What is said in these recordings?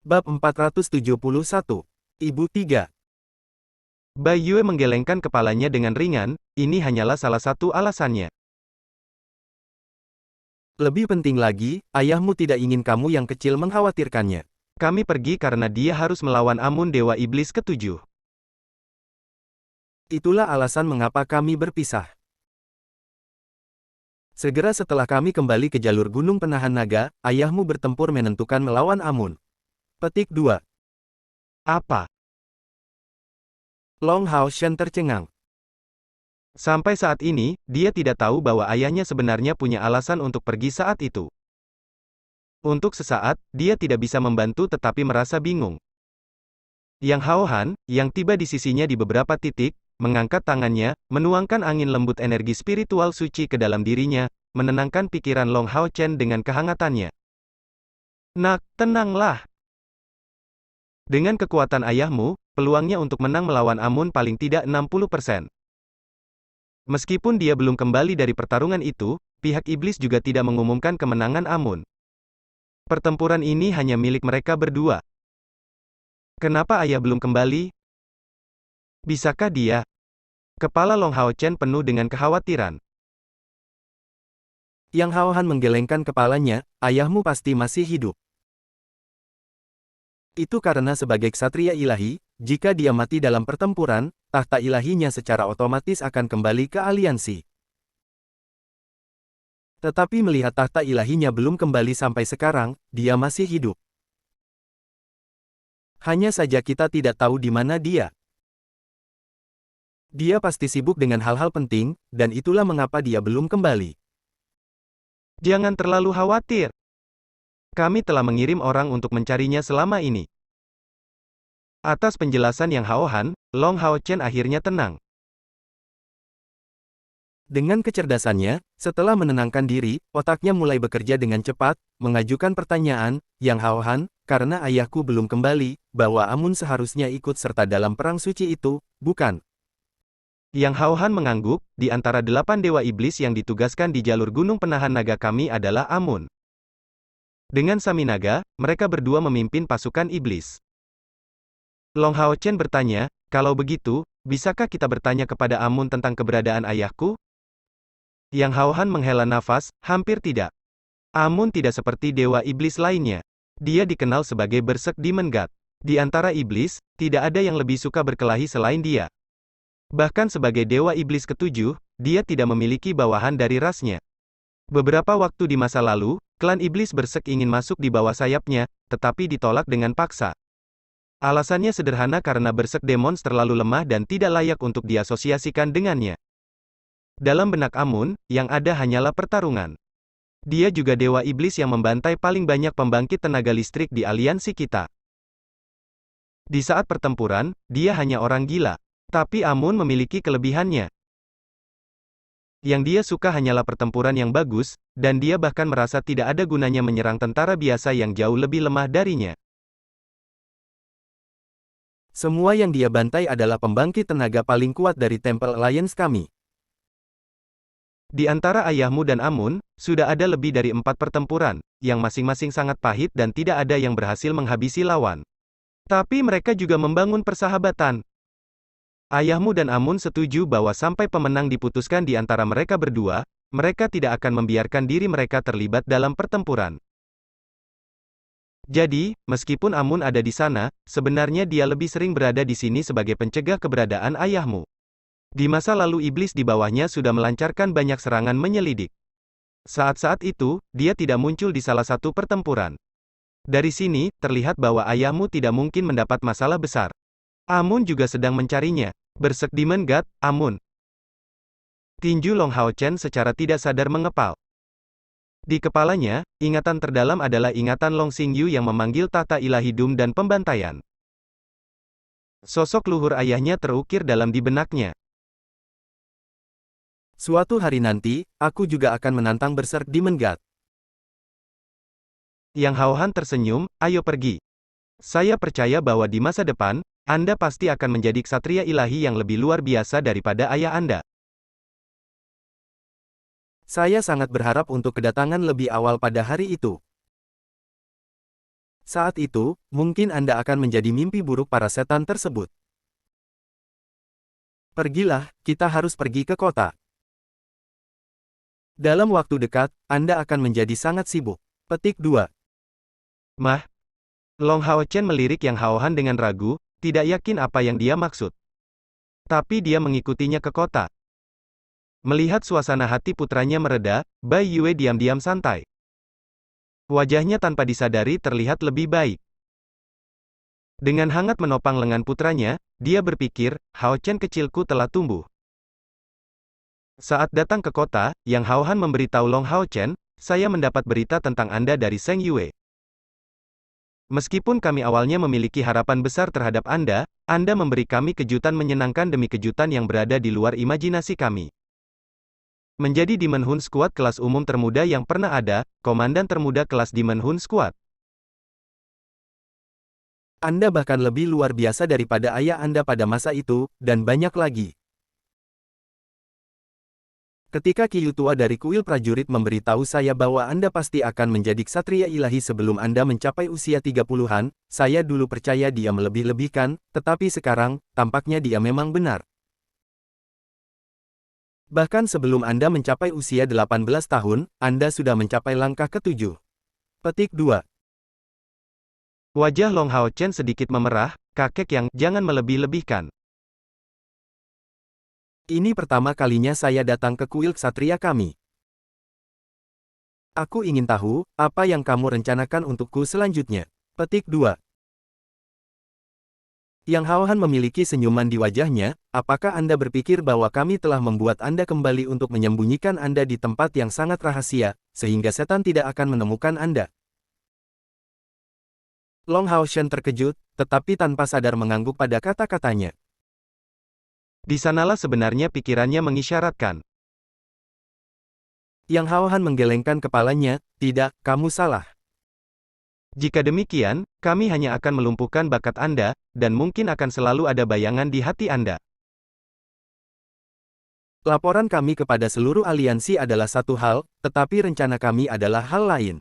Bab 471. Ibu Tiga. Bai Yue menggelengkan kepalanya dengan ringan, ini hanyalah salah satu alasannya. Lebih penting lagi, ayahmu tidak ingin kamu yang kecil mengkhawatirkannya. Kami pergi karena dia harus melawan Amun Dewa Iblis ketujuh. Itulah alasan mengapa kami berpisah. Segera setelah kami kembali ke jalur Gunung Penahan Naga, ayahmu bertempur menentukan melawan Amun. Petik 2. Apa? Long Hao Shen tercengang. Sampai saat ini, dia tidak tahu bahwa ayahnya sebenarnya punya alasan untuk pergi saat itu. Untuk sesaat, dia tidak bisa membantu tetapi merasa bingung. Yang Hao Han, yang tiba di sisinya di beberapa titik, mengangkat tangannya, menuangkan angin lembut energi spiritual suci ke dalam dirinya, menenangkan pikiran Long Hao Chen dengan kehangatannya. Nak, tenanglah. Dengan kekuatan ayahmu, peluangnya untuk menang melawan Amun paling tidak 60%. Meskipun dia belum kembali dari pertarungan itu, pihak iblis juga tidak mengumumkan kemenangan Amun. Pertempuran ini hanya milik mereka berdua. Kenapa ayah belum kembali? Bisakah dia? Kepala Long Hao Chen penuh dengan kekhawatiran. Yang Hao Han menggelengkan kepalanya, ayahmu pasti masih hidup. Itu karena sebagai ksatria ilahi, jika dia mati dalam pertempuran, tahta ilahinya secara otomatis akan kembali ke aliansi. Tetapi melihat tahta ilahinya belum kembali sampai sekarang, dia masih hidup. Hanya saja kita tidak tahu di mana dia. Dia pasti sibuk dengan hal-hal penting, dan itulah mengapa dia belum kembali. Jangan terlalu khawatir. Kami telah mengirim orang untuk mencarinya selama ini. Atas penjelasan Yang Hao Han, Long Hao Chen akhirnya tenang. Dengan kecerdasannya, setelah menenangkan diri, otaknya mulai bekerja dengan cepat, mengajukan pertanyaan, Yang Hao Han, karena ayahku belum kembali, bahwa Amun seharusnya ikut serta dalam perang suci itu, bukan? Yang Hao Han mengangguk, di antara 8 dewa iblis yang ditugaskan di jalur Gunung Penahan Naga kami adalah Amun. Dengan Saminaga, mereka berdua memimpin pasukan iblis. Long Hao Chen bertanya, kalau begitu, bisakah kita bertanya kepada Amun tentang keberadaan ayahku? Yang Hao Han menghela nafas, hampir tidak. Amun tidak seperti dewa iblis lainnya. Dia dikenal sebagai Berserk Demon God. Di antara iblis, tidak ada yang lebih suka berkelahi selain dia. Bahkan sebagai dewa iblis ketujuh, dia tidak memiliki bawahan dari rasnya. Beberapa waktu di masa lalu, klan iblis Berserk ingin masuk di bawah sayapnya, tetapi ditolak dengan paksa. Alasannya sederhana karena Berserk Demons terlalu lemah dan tidak layak untuk diasosiasikan dengannya. Dalam benak Amun, yang ada hanyalah pertarungan. Dia juga dewa iblis yang membantai paling banyak pembangkit tenaga listrik di aliansi kita. Di saat pertempuran, dia hanya orang gila. Tapi Amun memiliki kelebihannya. Yang dia suka hanyalah pertempuran yang bagus, dan dia bahkan merasa tidak ada gunanya menyerang tentara biasa yang jauh lebih lemah darinya. Semua yang dia bantai adalah pembangkit tenaga paling kuat dari Temple Alliance kami. Di antara ayahmu dan Amun, sudah ada lebih dari 4 pertempuran, yang masing-masing sangat pahit dan tidak ada yang berhasil menghabisi lawan. Tapi mereka juga membangun persahabatan. Ayahmu dan Amun setuju bahwa sampai pemenang diputuskan di antara mereka berdua, mereka tidak akan membiarkan diri mereka terlibat dalam pertempuran. Jadi, meskipun Amun ada di sana, sebenarnya dia lebih sering berada di sini sebagai pencegah keberadaan ayahmu. Di masa lalu iblis di bawahnya sudah melancarkan banyak serangan menyelidik. Saat-saat itu, dia tidak muncul di salah satu pertempuran. Dari sini, terlihat bahwa ayahmu tidak mungkin mendapat masalah besar. Amun juga sedang mencarinya. Berserk Demon God, Amun. Tinju Long Hao Chen secara tidak sadar mengepal. Di kepalanya, ingatan terdalam adalah ingatan Long Xingyu yang memanggil tahta ilahi Dum dan pembantaian. Sosok luhur ayahnya terukir dalam di benaknya. Suatu hari nanti, aku juga akan menantang Berserk Demon God. Yang Hao Han tersenyum, ayo pergi. Saya percaya bahwa di masa depan, Anda pasti akan menjadi ksatria ilahi yang lebih luar biasa daripada ayah Anda. Saya sangat berharap untuk kedatangan lebih awal pada hari itu. Saat itu, mungkin Anda akan menjadi mimpi buruk para setan tersebut. Pergilah, kita harus pergi ke kota. Dalam waktu dekat, Anda akan menjadi sangat sibuk. Petik 2. Mah, Long Hao Chen melirik Yang Hao Han dengan ragu, tidak yakin apa yang dia maksud. Tapi dia mengikutinya ke kota. Melihat suasana hati putranya mereda, Bai Yue diam-diam santai. Wajahnya tanpa disadari terlihat lebih baik. Dengan hangat menopang lengan putranya, dia berpikir, Hao Chen kecilku telah tumbuh. Saat datang ke kota, Yang Hao Han memberitahu Long Hao Chen, saya mendapat berita tentang Anda dari Zheng Yue. Meskipun kami awalnya memiliki harapan besar terhadap Anda memberi kami kejutan menyenangkan demi kejutan yang berada di luar imajinasi kami. Menjadi Demon Hun Squad kelas umum termuda yang pernah ada, komandan termuda kelas Demon Hun Squad. Anda bahkan lebih luar biasa daripada ayah Anda pada masa itu, dan banyak lagi. Ketika Qiyu tua dari kuil prajurit memberitahu saya bahwa Anda pasti akan menjadi ksatria ilahi sebelum Anda mencapai usia 30-an, saya dulu percaya dia melebih-lebihkan, tetapi sekarang, tampaknya dia memang benar. Bahkan sebelum Anda mencapai usia 18 tahun, Anda sudah mencapai langkah ke-7. Petik 2. Wajah Long Hao Chen sedikit memerah, kakek yang, jangan melebih-lebihkan. Ini pertama kalinya saya datang ke kuil ksatria kami. Aku ingin tahu, apa yang kamu rencanakan untukku selanjutnya. Petik 2. Yang Hao Han memiliki senyuman di wajahnya, apakah Anda berpikir bahwa kami telah membuat Anda kembali untuk menyembunyikan Anda di tempat yang sangat rahasia, sehingga setan tidak akan menemukan Anda? Long Hao Shen terkejut, tetapi tanpa sadar mengangguk pada kata-katanya. Di sanalah sebenarnya pikirannya mengisyaratkan. Yang Hao Han menggelengkan kepalanya, tidak, kamu salah. Jika demikian, kami hanya akan melumpuhkan bakat Anda, dan mungkin akan selalu ada bayangan di hati Anda. Laporan kami kepada seluruh aliansi adalah satu hal, tetapi rencana kami adalah hal lain.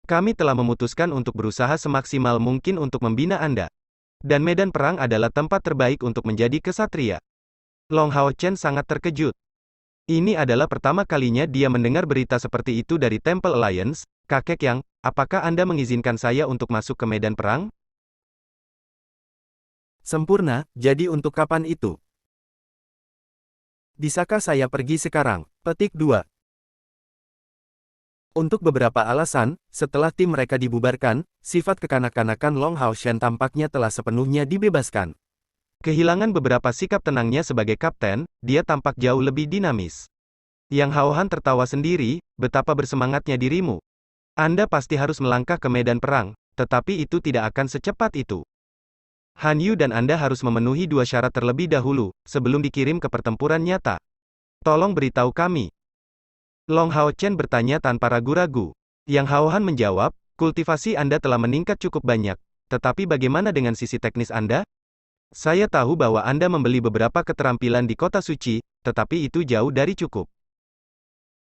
Kami telah memutuskan untuk berusaha semaksimal mungkin untuk membina Anda. Dan medan perang adalah tempat terbaik untuk menjadi kesatria. Long Hao Chen sangat terkejut. Ini adalah pertama kalinya dia mendengar berita seperti itu dari Temple Alliance. Kakek yang, apakah Anda mengizinkan saya untuk masuk ke medan perang? Sempurna, jadi untuk kapan itu? Bisakah saya pergi sekarang? Petik 2. Untuk beberapa alasan, setelah tim mereka dibubarkan, sifat kekanak-kanakan Long Hao Shen tampaknya telah sepenuhnya dibebaskan. Kehilangan beberapa sikap tenangnya sebagai kapten, dia tampak jauh lebih dinamis. Yang Hao Han tertawa sendiri, betapa bersemangatnya dirimu. Anda pasti harus melangkah ke medan perang, tetapi itu tidak akan secepat itu. Han Yu dan Anda harus memenuhi dua syarat terlebih dahulu, sebelum dikirim ke pertempuran nyata. Tolong beritahu kami. Long Hao Chen bertanya tanpa ragu-ragu. Yang Hao Han menjawab, kultivasi Anda telah meningkat cukup banyak, tetapi bagaimana dengan sisi teknis Anda? Saya tahu bahwa Anda membeli beberapa keterampilan di kota suci, tetapi itu jauh dari cukup.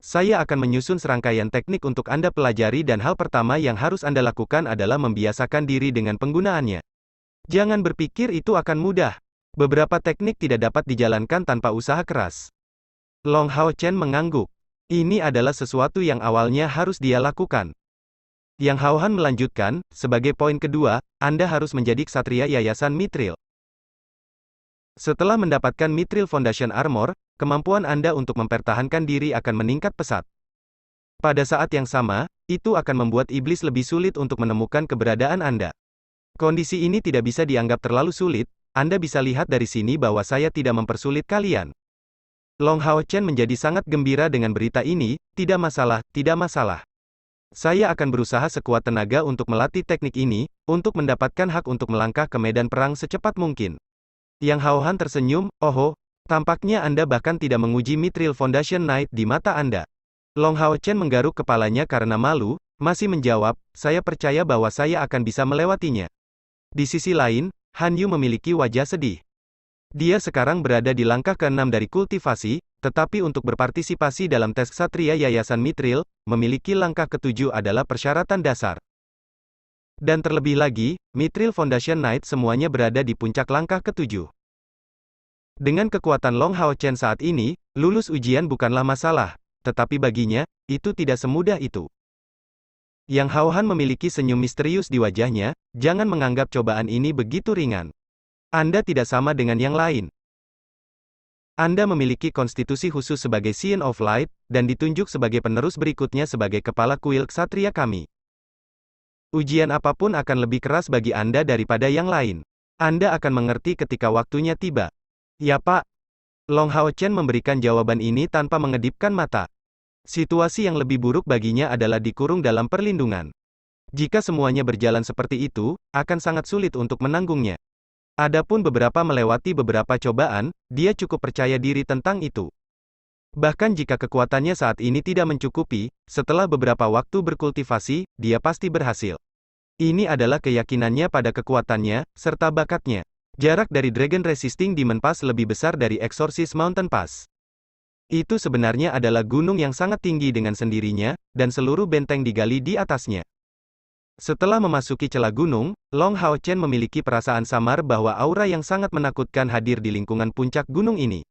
Saya akan menyusun serangkaian teknik untuk Anda pelajari dan hal pertama yang harus Anda lakukan adalah membiasakan diri dengan penggunaannya. Jangan berpikir itu akan mudah. Beberapa teknik tidak dapat dijalankan tanpa usaha keras. Long Hao Chen mengangguk. Ini adalah sesuatu yang awalnya harus dia lakukan. Yang Hao Han melanjutkan, sebagai poin kedua, Anda harus menjadi ksatria Yayasan Mithril. Setelah mendapatkan Mithril Foundation Armor, kemampuan Anda untuk mempertahankan diri akan meningkat pesat. Pada saat yang sama, itu akan membuat iblis lebih sulit untuk menemukan keberadaan Anda. Kondisi ini tidak bisa dianggap terlalu sulit, Anda bisa lihat dari sini bahwa saya tidak mempersulit kalian. Long Hao Chen menjadi sangat gembira dengan berita ini, tidak masalah, tidak masalah. Saya akan berusaha sekuat tenaga untuk melatih teknik ini, untuk mendapatkan hak untuk melangkah ke medan perang secepat mungkin. Yang Hao Han tersenyum, oh, tampaknya Anda bahkan tidak menguji Mithril Foundation Knight di mata Anda. Long Hao Chen menggaruk kepalanya karena malu, masih menjawab, saya percaya bahwa saya akan bisa melewatinya. Di sisi lain, Han Yu memiliki wajah sedih. Dia sekarang berada di langkah ke-6 dari kultivasi, tetapi untuk berpartisipasi dalam tes ksatria Yayasan Mithril, memiliki langkah ke-7 adalah persyaratan dasar. Dan terlebih lagi, Mithril Foundation Knight semuanya berada di puncak langkah ketujuh. Dengan kekuatan Long Hao Chen saat ini, lulus ujian bukanlah masalah, tetapi baginya, itu tidak semudah itu. Yang Hao Han memiliki senyum misterius di wajahnya, jangan menganggap cobaan ini begitu ringan. Anda tidak sama dengan yang lain. Anda memiliki konstitusi khusus sebagai Scion of Light, dan ditunjuk sebagai penerus berikutnya sebagai kepala kuil ksatria kami. Ujian apapun akan lebih keras bagi Anda daripada yang lain. Anda akan mengerti ketika waktunya tiba. Ya Pak. Long Hao Chen memberikan jawaban ini tanpa mengedipkan mata. Situasi yang lebih buruk baginya adalah dikurung dalam perlindungan. Jika semuanya berjalan seperti itu, akan sangat sulit untuk menanggungnya. Adapun beberapa melewati beberapa cobaan, dia cukup percaya diri tentang itu. Bahkan jika kekuatannya saat ini tidak mencukupi, setelah beberapa waktu berkultivasi, dia pasti berhasil. Ini adalah keyakinannya pada kekuatannya, serta bakatnya. Jarak dari Dragon Resisting Demon Pass lebih besar dari Exorcist Mountain Pass. Itu sebenarnya adalah gunung yang sangat tinggi dengan sendirinya, dan seluruh benteng digali di atasnya. Setelah memasuki celah gunung, Long Hao Chen memiliki perasaan samar bahwa aura yang sangat menakutkan hadir di lingkungan puncak gunung ini.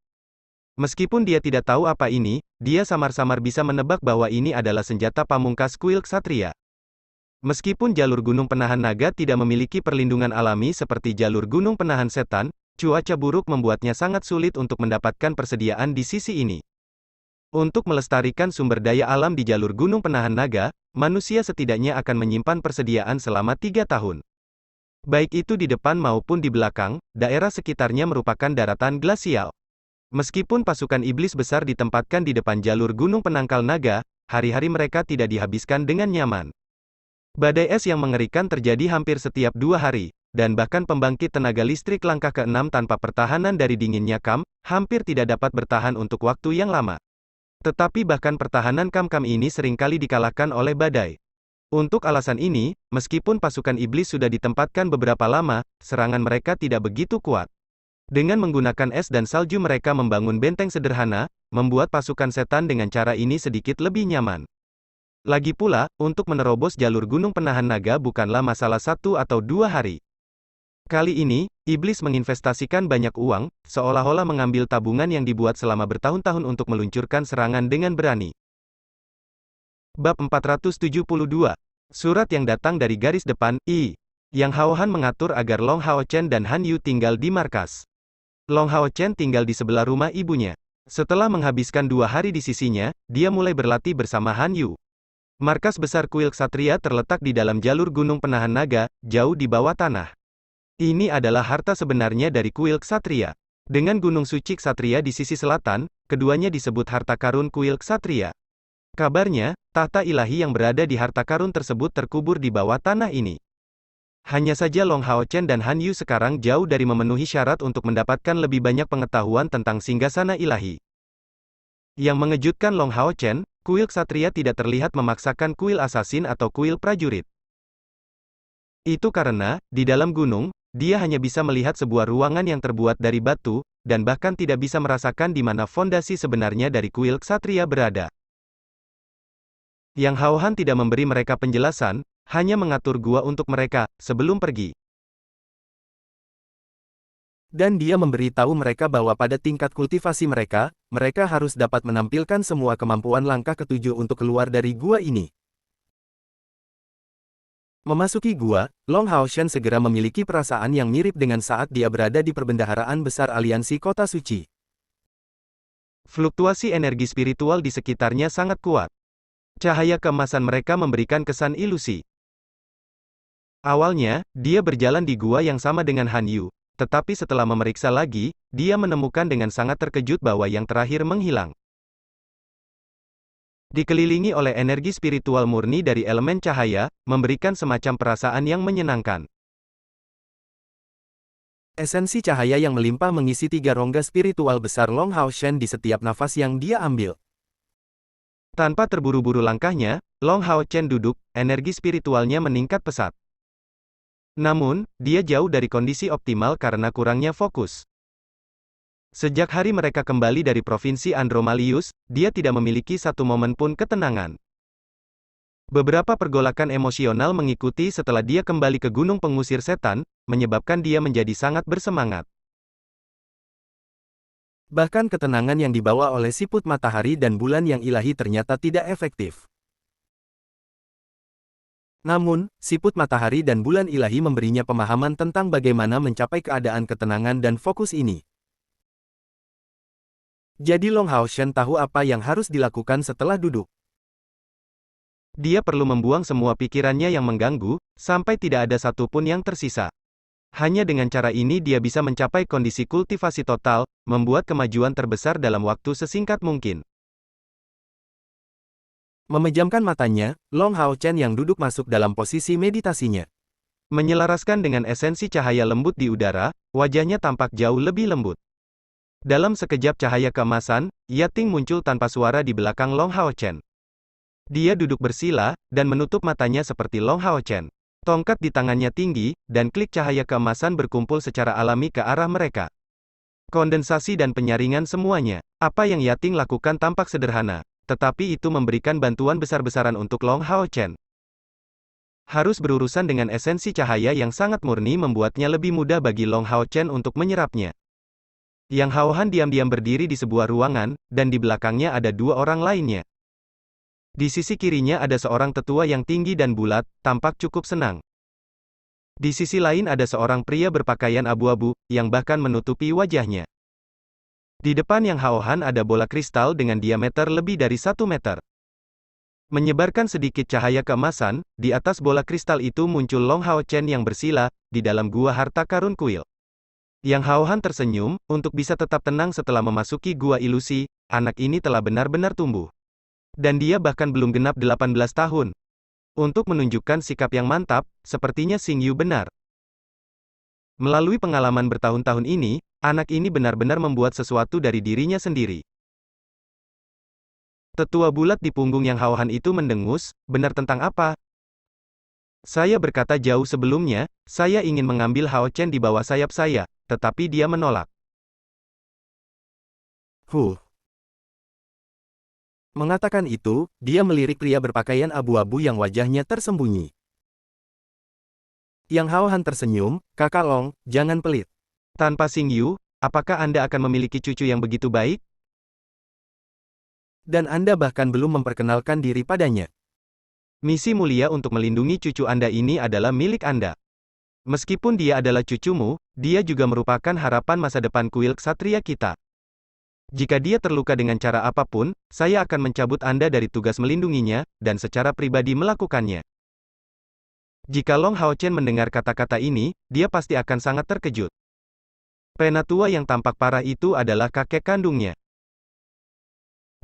Meskipun dia tidak tahu apa ini, dia samar-samar bisa menebak bahwa ini adalah senjata pamungkas kuil ksatria. Meskipun jalur gunung penahan naga tidak memiliki perlindungan alami seperti jalur gunung penahan setan, cuaca buruk membuatnya sangat sulit untuk mendapatkan persediaan di sisi ini. Untuk melestarikan sumber daya alam di jalur gunung penahan naga, manusia setidaknya akan menyimpan persediaan selama 3 tahun. Baik itu di depan maupun di belakang, daerah sekitarnya merupakan daratan glasial. Meskipun pasukan iblis besar ditempatkan di depan jalur gunung penangkal naga, hari-hari mereka tidak dihabiskan dengan nyaman. Badai es yang mengerikan terjadi hampir setiap 2 hari, dan bahkan pembangkit tenaga listrik langkah ke-6 tanpa pertahanan dari dinginnya Kam, hampir tidak dapat bertahan untuk waktu yang lama. Tetapi bahkan pertahanan Kam-Kam ini seringkali dikalahkan oleh badai. Untuk alasan ini, meskipun pasukan iblis sudah ditempatkan beberapa lama, serangan mereka tidak begitu kuat. Dengan menggunakan es dan salju mereka membangun benteng sederhana, membuat pasukan setan dengan cara ini sedikit lebih nyaman. Lagi pula, untuk menerobos jalur gunung penahan naga bukanlah masalah 1 atau 2 hari. Kali ini, iblis menginvestasikan banyak uang, seolah-olah mengambil tabungan yang dibuat selama bertahun-tahun untuk meluncurkan serangan dengan berani. Bab 472. Surat yang datang dari garis depan, Yang Hao Han mengatur agar Long Hao Chen dan Han Yu tinggal di markas. Long Hao Chen tinggal di sebelah rumah ibunya. Setelah menghabiskan 2 hari di sisinya, dia mulai berlatih bersama Han Yu. Markas besar kuil ksatria terletak di dalam jalur gunung penahan naga, jauh di bawah tanah. Ini adalah harta sebenarnya dari kuil ksatria. Dengan gunung suci ksatria di sisi selatan, keduanya disebut harta karun kuil ksatria. Kabarnya, tahta ilahi yang berada di harta karun tersebut terkubur di bawah tanah ini. Hanya saja Long Hao Chen dan Han Yu sekarang jauh dari memenuhi syarat untuk mendapatkan lebih banyak pengetahuan tentang singgasana ilahi. Yang mengejutkan Long Hao Chen, kuil ksatria tidak terlihat memaksakan kuil asasin atau kuil prajurit. Itu karena, di dalam gunung, dia hanya bisa melihat sebuah ruangan yang terbuat dari batu, dan bahkan tidak bisa merasakan di mana fondasi sebenarnya dari kuil ksatria berada. Yang Hao Han tidak memberi mereka penjelasan, hanya mengatur gua untuk mereka, sebelum pergi. Dan dia memberitahu mereka bahwa pada tingkat kultivasi mereka, mereka harus dapat menampilkan semua kemampuan langkah ke-7 untuk keluar dari gua ini. Memasuki gua, Long Hao Chen segera memiliki perasaan yang mirip dengan saat dia berada di perbendaharaan besar aliansi kota suci. Fluktuasi energi spiritual di sekitarnya sangat kuat. Cahaya keemasan mereka memberikan kesan ilusi. Awalnya, dia berjalan di gua yang sama dengan Han Yu. Tetapi setelah memeriksa lagi, dia menemukan dengan sangat terkejut bahwa yang terakhir menghilang. Dikelilingi oleh energi spiritual murni dari elemen cahaya, memberikan semacam perasaan yang menyenangkan. Esensi cahaya yang melimpah mengisi 3 rongga spiritual besar Long Hao Chen di setiap nafas yang dia ambil. Tanpa terburu-buru langkahnya, Long Hao Chen duduk, energi spiritualnya meningkat pesat. Namun, dia jauh dari kondisi optimal karena kurangnya fokus. Sejak hari mereka kembali dari provinsi Andromalius, dia tidak memiliki satu momen pun ketenangan. Beberapa pergolakan emosional mengikuti setelah dia kembali ke Gunung Pengusir Setan, menyebabkan dia menjadi sangat bersemangat. Bahkan ketenangan yang dibawa oleh siput matahari dan bulan yang ilahi ternyata tidak efektif. Namun, siput matahari dan bulan ilahi memberinya pemahaman tentang bagaimana mencapai keadaan ketenangan dan fokus ini. Jadi Long Hao Shen tahu apa yang harus dilakukan setelah duduk. Dia perlu membuang semua pikirannya yang mengganggu, sampai tidak ada satupun yang tersisa. Hanya dengan cara ini dia bisa mencapai kondisi kultivasi total, membuat kemajuan terbesar dalam waktu sesingkat mungkin. Memejamkan matanya, Long Hao Chen yang duduk masuk dalam posisi meditasinya. Menyelaraskan dengan esensi cahaya lembut di udara, wajahnya tampak jauh lebih lembut. Dalam sekejap cahaya keemasan, Yating muncul tanpa suara di belakang Long Hao Chen. Dia duduk bersila, dan menutup matanya seperti Long Hao Chen. Tongkat di tangannya tinggi, dan klik cahaya keemasan berkumpul secara alami ke arah mereka. Kondensasi dan penyaringan semuanya. Apa yang Yating lakukan tampak sederhana, tetapi itu memberikan bantuan besar-besaran untuk Long Hao Chen. Harus berurusan dengan esensi cahaya yang sangat murni membuatnya lebih mudah bagi Long Hao Chen untuk menyerapnya. Yang Hao Han diam-diam berdiri di sebuah ruangan, dan di belakangnya ada dua orang lainnya. Di sisi kirinya ada seorang tetua yang tinggi dan bulat, tampak cukup senang. Di sisi lain ada seorang pria berpakaian abu-abu, yang bahkan menutupi wajahnya. Di depan Yang Hao Han ada bola kristal dengan diameter lebih dari 1 meter. Menyebarkan sedikit cahaya keemasan, di atas bola kristal itu muncul Long Hao Chen yang bersila, di dalam gua harta karun kuil. Yang Hao Han tersenyum, untuk bisa tetap tenang setelah memasuki gua ilusi, anak ini telah benar-benar tumbuh. Dan dia bahkan belum genap 18 tahun. Untuk menunjukkan sikap yang mantap, sepertinya Xing Yu benar. Melalui pengalaman bertahun-tahun ini, anak ini benar-benar membuat sesuatu dari dirinya sendiri. Tetua bulat di punggung Yang Hao Han itu mendengus, benar tentang apa? Saya berkata jauh sebelumnya, saya ingin mengambil Hao Chen di bawah sayap saya, tetapi dia menolak. Mengatakan itu, dia melirik pria berpakaian abu-abu yang wajahnya tersembunyi. Yang Hao Han tersenyum, "Kakak Long, jangan pelit. Tanpa Xing Yu, apakah Anda akan memiliki cucu yang begitu baik? Dan Anda bahkan belum memperkenalkan diri padanya." Misi mulia untuk melindungi cucu Anda ini adalah milik Anda. Meskipun dia adalah cucumu, dia juga merupakan harapan masa depan kuil ksatria kita. Jika dia terluka dengan cara apapun, saya akan mencabut Anda dari tugas melindunginya, dan secara pribadi melakukannya. Jika Long Hao Chen mendengar kata-kata ini, dia pasti akan sangat terkejut. Penatua yang tampak parah itu adalah kakek kandungnya.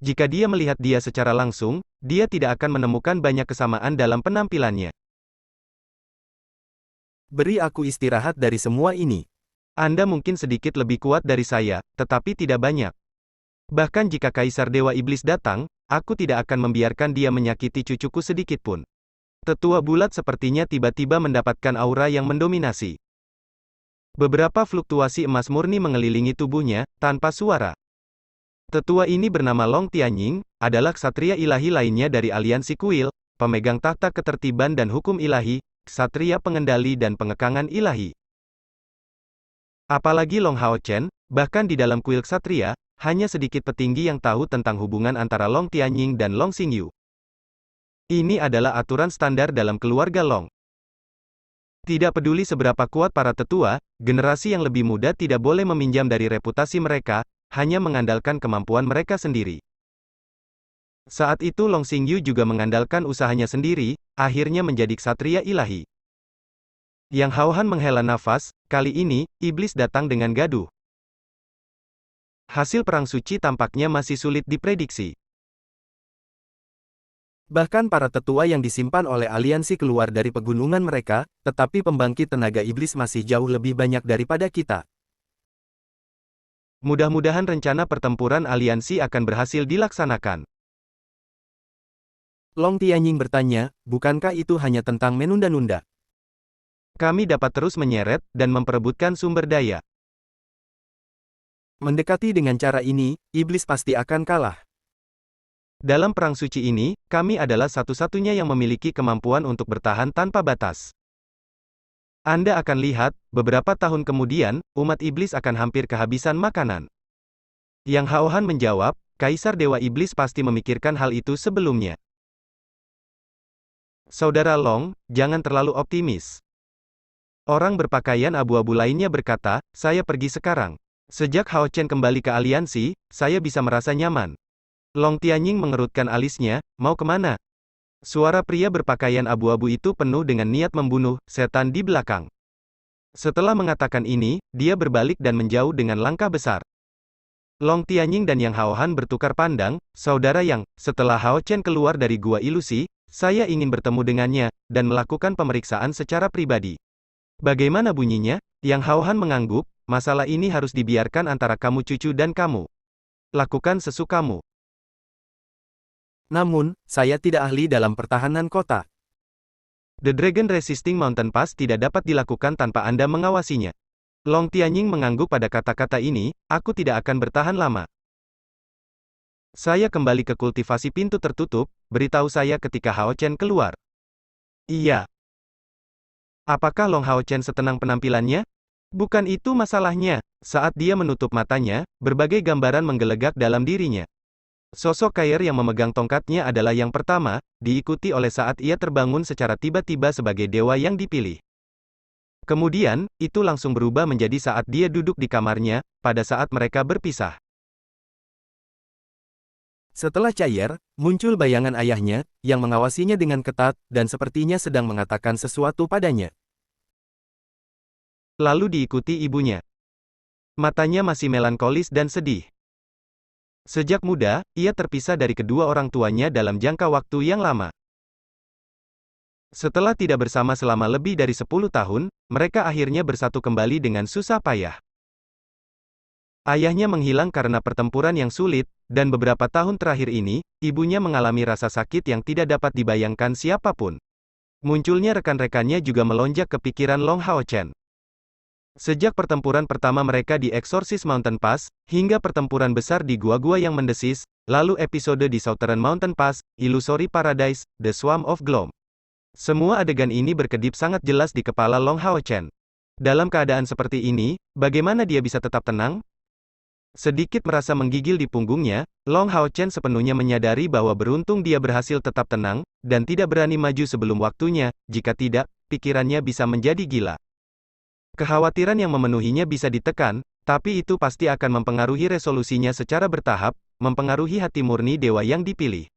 Jika dia melihat dia secara langsung, dia tidak akan menemukan banyak kesamaan dalam penampilannya. Beri aku istirahat dari semua ini. Anda mungkin sedikit lebih kuat dari saya, tetapi tidak banyak. Bahkan jika Kaisar Dewa Iblis datang, aku tidak akan membiarkan dia menyakiti cucuku sedikitpun. Tetua bulat sepertinya tiba-tiba mendapatkan aura yang mendominasi. Beberapa fluktuasi emas murni mengelilingi tubuhnya, tanpa suara. Tetua ini bernama Long Tianying, adalah ksatria ilahi lainnya dari aliansi kuil, pemegang tahta ketertiban dan hukum ilahi, ksatria pengendali dan pengekangan ilahi. Apalagi Long Hao Chen, bahkan di dalam kuil ksatria, hanya sedikit petinggi yang tahu tentang hubungan antara Long Tianying dan Long Xing Yu. Ini adalah aturan standar dalam keluarga Long. Tidak peduli seberapa kuat para tetua, generasi yang lebih muda tidak boleh meminjam dari reputasi mereka, hanya mengandalkan kemampuan mereka sendiri. Saat itu Long Xing Yu juga mengandalkan usahanya sendiri, akhirnya menjadi ksatria ilahi. Yang Hao Han menghela nafas, kali ini, iblis datang dengan gaduh. Hasil perang suci tampaknya masih sulit diprediksi. Bahkan para tetua yang disimpan oleh aliansi keluar dari pegunungan mereka, tetapi pembangkit tenaga iblis masih jauh lebih banyak daripada kita. Mudah-mudahan rencana pertempuran aliansi akan berhasil dilaksanakan. Long Tianying bertanya, bukankah itu hanya tentang menunda-nunda? Kami dapat terus menyeret, dan memperebutkan sumber daya. Mendekati dengan cara ini, iblis pasti akan kalah. Dalam perang suci ini, kami adalah satu-satunya yang memiliki kemampuan untuk bertahan tanpa batas. Anda akan lihat, beberapa tahun kemudian, umat iblis akan hampir kehabisan makanan. Yang Haohan menjawab, Kaisar Dewa Iblis pasti memikirkan hal itu sebelumnya. Saudara Long, jangan terlalu optimis. Orang berpakaian abu-abu lainnya berkata, saya pergi sekarang. Sejak Hao Chen kembali ke aliansi, saya bisa merasa nyaman. Long Tianying mengerutkan alisnya, mau kemana? Suara pria berpakaian abu-abu itu penuh dengan niat membunuh setan di belakang. Setelah mengatakan ini, dia berbalik dan menjauh dengan langkah besar. Long Tianying dan Yang Haohan bertukar pandang, saudara Yang, setelah Hao Chen keluar dari gua ilusi, saya ingin bertemu dengannya, dan melakukan pemeriksaan secara pribadi. Bagaimana bunyinya? Yang Haohan mengangguk, masalah ini harus dibiarkan antara kamu cucu dan kamu. Lakukan sesukamu. Namun, saya tidak ahli dalam pertahanan kota. The Dragon Resisting Mountain Pass tidak dapat dilakukan tanpa Anda mengawasinya. Long Tianying mengangguk pada kata-kata ini, aku tidak akan bertahan lama. Saya kembali ke kultivasi pintu tertutup, beritahu saya ketika Hao Chen keluar. Iya. Apakah Long Hao Chen setenang penampilannya? Bukan itu masalahnya. Saat dia menutup matanya, berbagai gambaran menggelegak dalam dirinya. Sosok Kair yang memegang tongkatnya adalah yang pertama, diikuti oleh saat ia terbangun secara tiba-tiba sebagai dewa yang dipilih. Kemudian, itu langsung berubah menjadi saat dia duduk di kamarnya, pada saat mereka berpisah. Setelah cair, muncul bayangan ayahnya, yang mengawasinya dengan ketat, dan sepertinya sedang mengatakan sesuatu padanya. Lalu diikuti ibunya. Matanya masih melankolis dan sedih. Sejak muda, ia terpisah dari kedua orang tuanya dalam jangka waktu yang lama. Setelah tidak bersama selama lebih dari 10 tahun, mereka akhirnya bersatu kembali dengan susah payah. Ayahnya menghilang karena pertempuran yang sulit, dan beberapa tahun terakhir ini, ibunya mengalami rasa sakit yang tidak dapat dibayangkan siapapun. Munculnya rekan-rekannya juga melonjak ke pikiran Long Hao Chen. Sejak pertempuran pertama mereka di Exorcist Mountain Pass, hingga pertempuran besar di gua-gua yang mendesis, lalu episode di Southern Mountain Pass, Illusory Paradise, The Swarm of Gloom. Semua adegan ini berkedip sangat jelas di kepala Long Hao Chen. Dalam keadaan seperti ini, bagaimana dia bisa tetap tenang? Sedikit merasa menggigil di punggungnya, Long Hao Chen sepenuhnya menyadari bahwa beruntung dia berhasil tetap tenang, dan tidak berani maju sebelum waktunya, jika tidak, pikirannya bisa menjadi gila. Kekhawatiran yang memenuhinya bisa ditekan, tapi itu pasti akan mempengaruhi resolusinya secara bertahap, mempengaruhi hati murni dewa yang dipilih.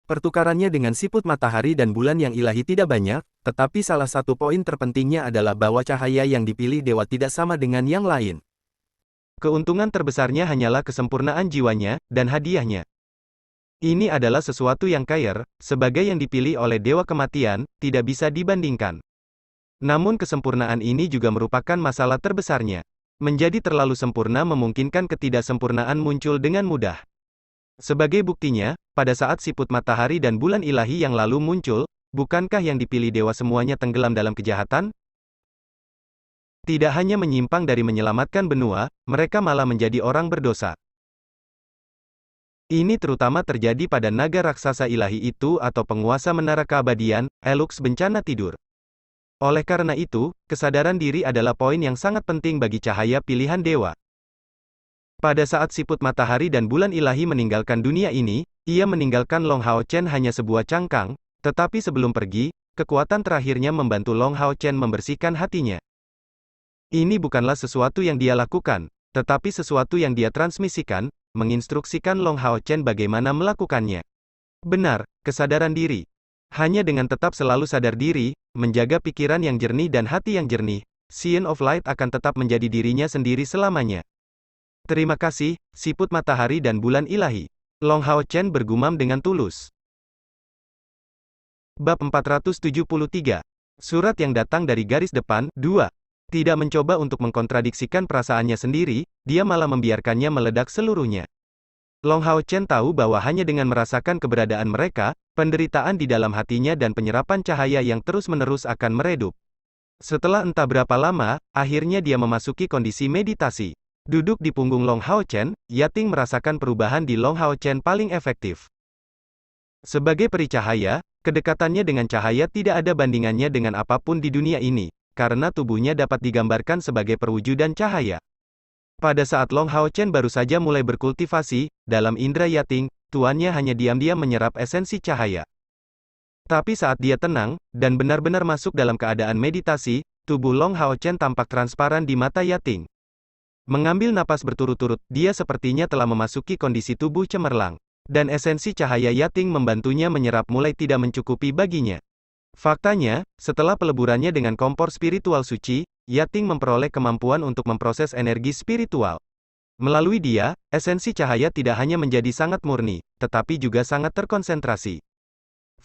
Pertukarannya dengan siput matahari dan bulan yang ilahi tidak banyak, tetapi salah satu poin terpentingnya adalah bahwa cahaya yang dipilih dewa tidak sama dengan yang lain. Keuntungan terbesarnya hanyalah kesempurnaan jiwanya, dan hadiahnya. Ini adalah sesuatu yang Kair, sebagai yang dipilih oleh dewa kematian, tidak bisa dibandingkan. Namun kesempurnaan ini juga merupakan masalah terbesarnya. Menjadi terlalu sempurna memungkinkan ketidaksempurnaan muncul dengan mudah. Sebagai buktinya, pada saat siput matahari dan bulan ilahi yang lalu muncul, bukankah yang dipilih dewa semuanya tenggelam dalam kejahatan? Tidak hanya menyimpang dari menyelamatkan benua, mereka malah menjadi orang berdosa. Ini terutama terjadi pada naga raksasa ilahi itu atau penguasa menara keabadian, Elux bencana tidur. Oleh karena itu, kesadaran diri adalah poin yang sangat penting bagi cahaya pilihan dewa. Pada saat siput matahari dan bulan ilahi meninggalkan dunia ini, ia meninggalkan Long Hao Chen hanya sebuah cangkang, tetapi sebelum pergi, kekuatan terakhirnya membantu Long Hao Chen membersihkan hatinya. Ini bukanlah sesuatu yang dia lakukan, tetapi sesuatu yang dia transmisikan, menginstruksikan Long Hao Chen bagaimana melakukannya. Benar, kesadaran diri. Hanya dengan tetap selalu sadar diri, menjaga pikiran yang jernih dan hati yang jernih, Scion of Light akan tetap menjadi dirinya sendiri selamanya. Terima kasih, siput matahari dan bulan ilahi. Long Hao Chen bergumam dengan tulus. Bab 473. Surat yang datang dari garis depan, 2. Tidak mencoba untuk mengkontradiksikan perasaannya sendiri, dia malah membiarkannya meledak seluruhnya. Long Hao Chen tahu bahwa hanya dengan merasakan keberadaan mereka, penderitaan di dalam hatinya dan penyerapan cahaya yang terus-menerus akan meredup. Setelah entah berapa lama, akhirnya dia memasuki kondisi meditasi. Duduk di punggung Long Hao Chen, Yating merasakan perubahan di Long Hao Chen paling efektif. Sebagai peri cahaya, kedekatannya dengan cahaya tidak ada bandingannya dengan apapun di dunia ini, karena tubuhnya dapat digambarkan sebagai perwujudan cahaya. Pada saat Long Hao Chen baru saja mulai berkultivasi, dalam indera Yating, tuannya hanya diam-diam menyerap esensi cahaya. Tapi saat dia tenang, dan benar-benar masuk dalam keadaan meditasi, tubuh Long Hao Chen tampak transparan di mata Yating. Mengambil napas berturut-turut, dia sepertinya telah memasuki kondisi tubuh cemerlang. Dan esensi cahaya Yating membantunya menyerap mulai tidak mencukupi baginya. Faktanya, setelah peleburannya dengan kompor spiritual suci, Yating memperoleh kemampuan untuk memproses energi spiritual. Melalui dia, esensi cahaya tidak hanya menjadi sangat murni, tetapi juga sangat terkonsentrasi.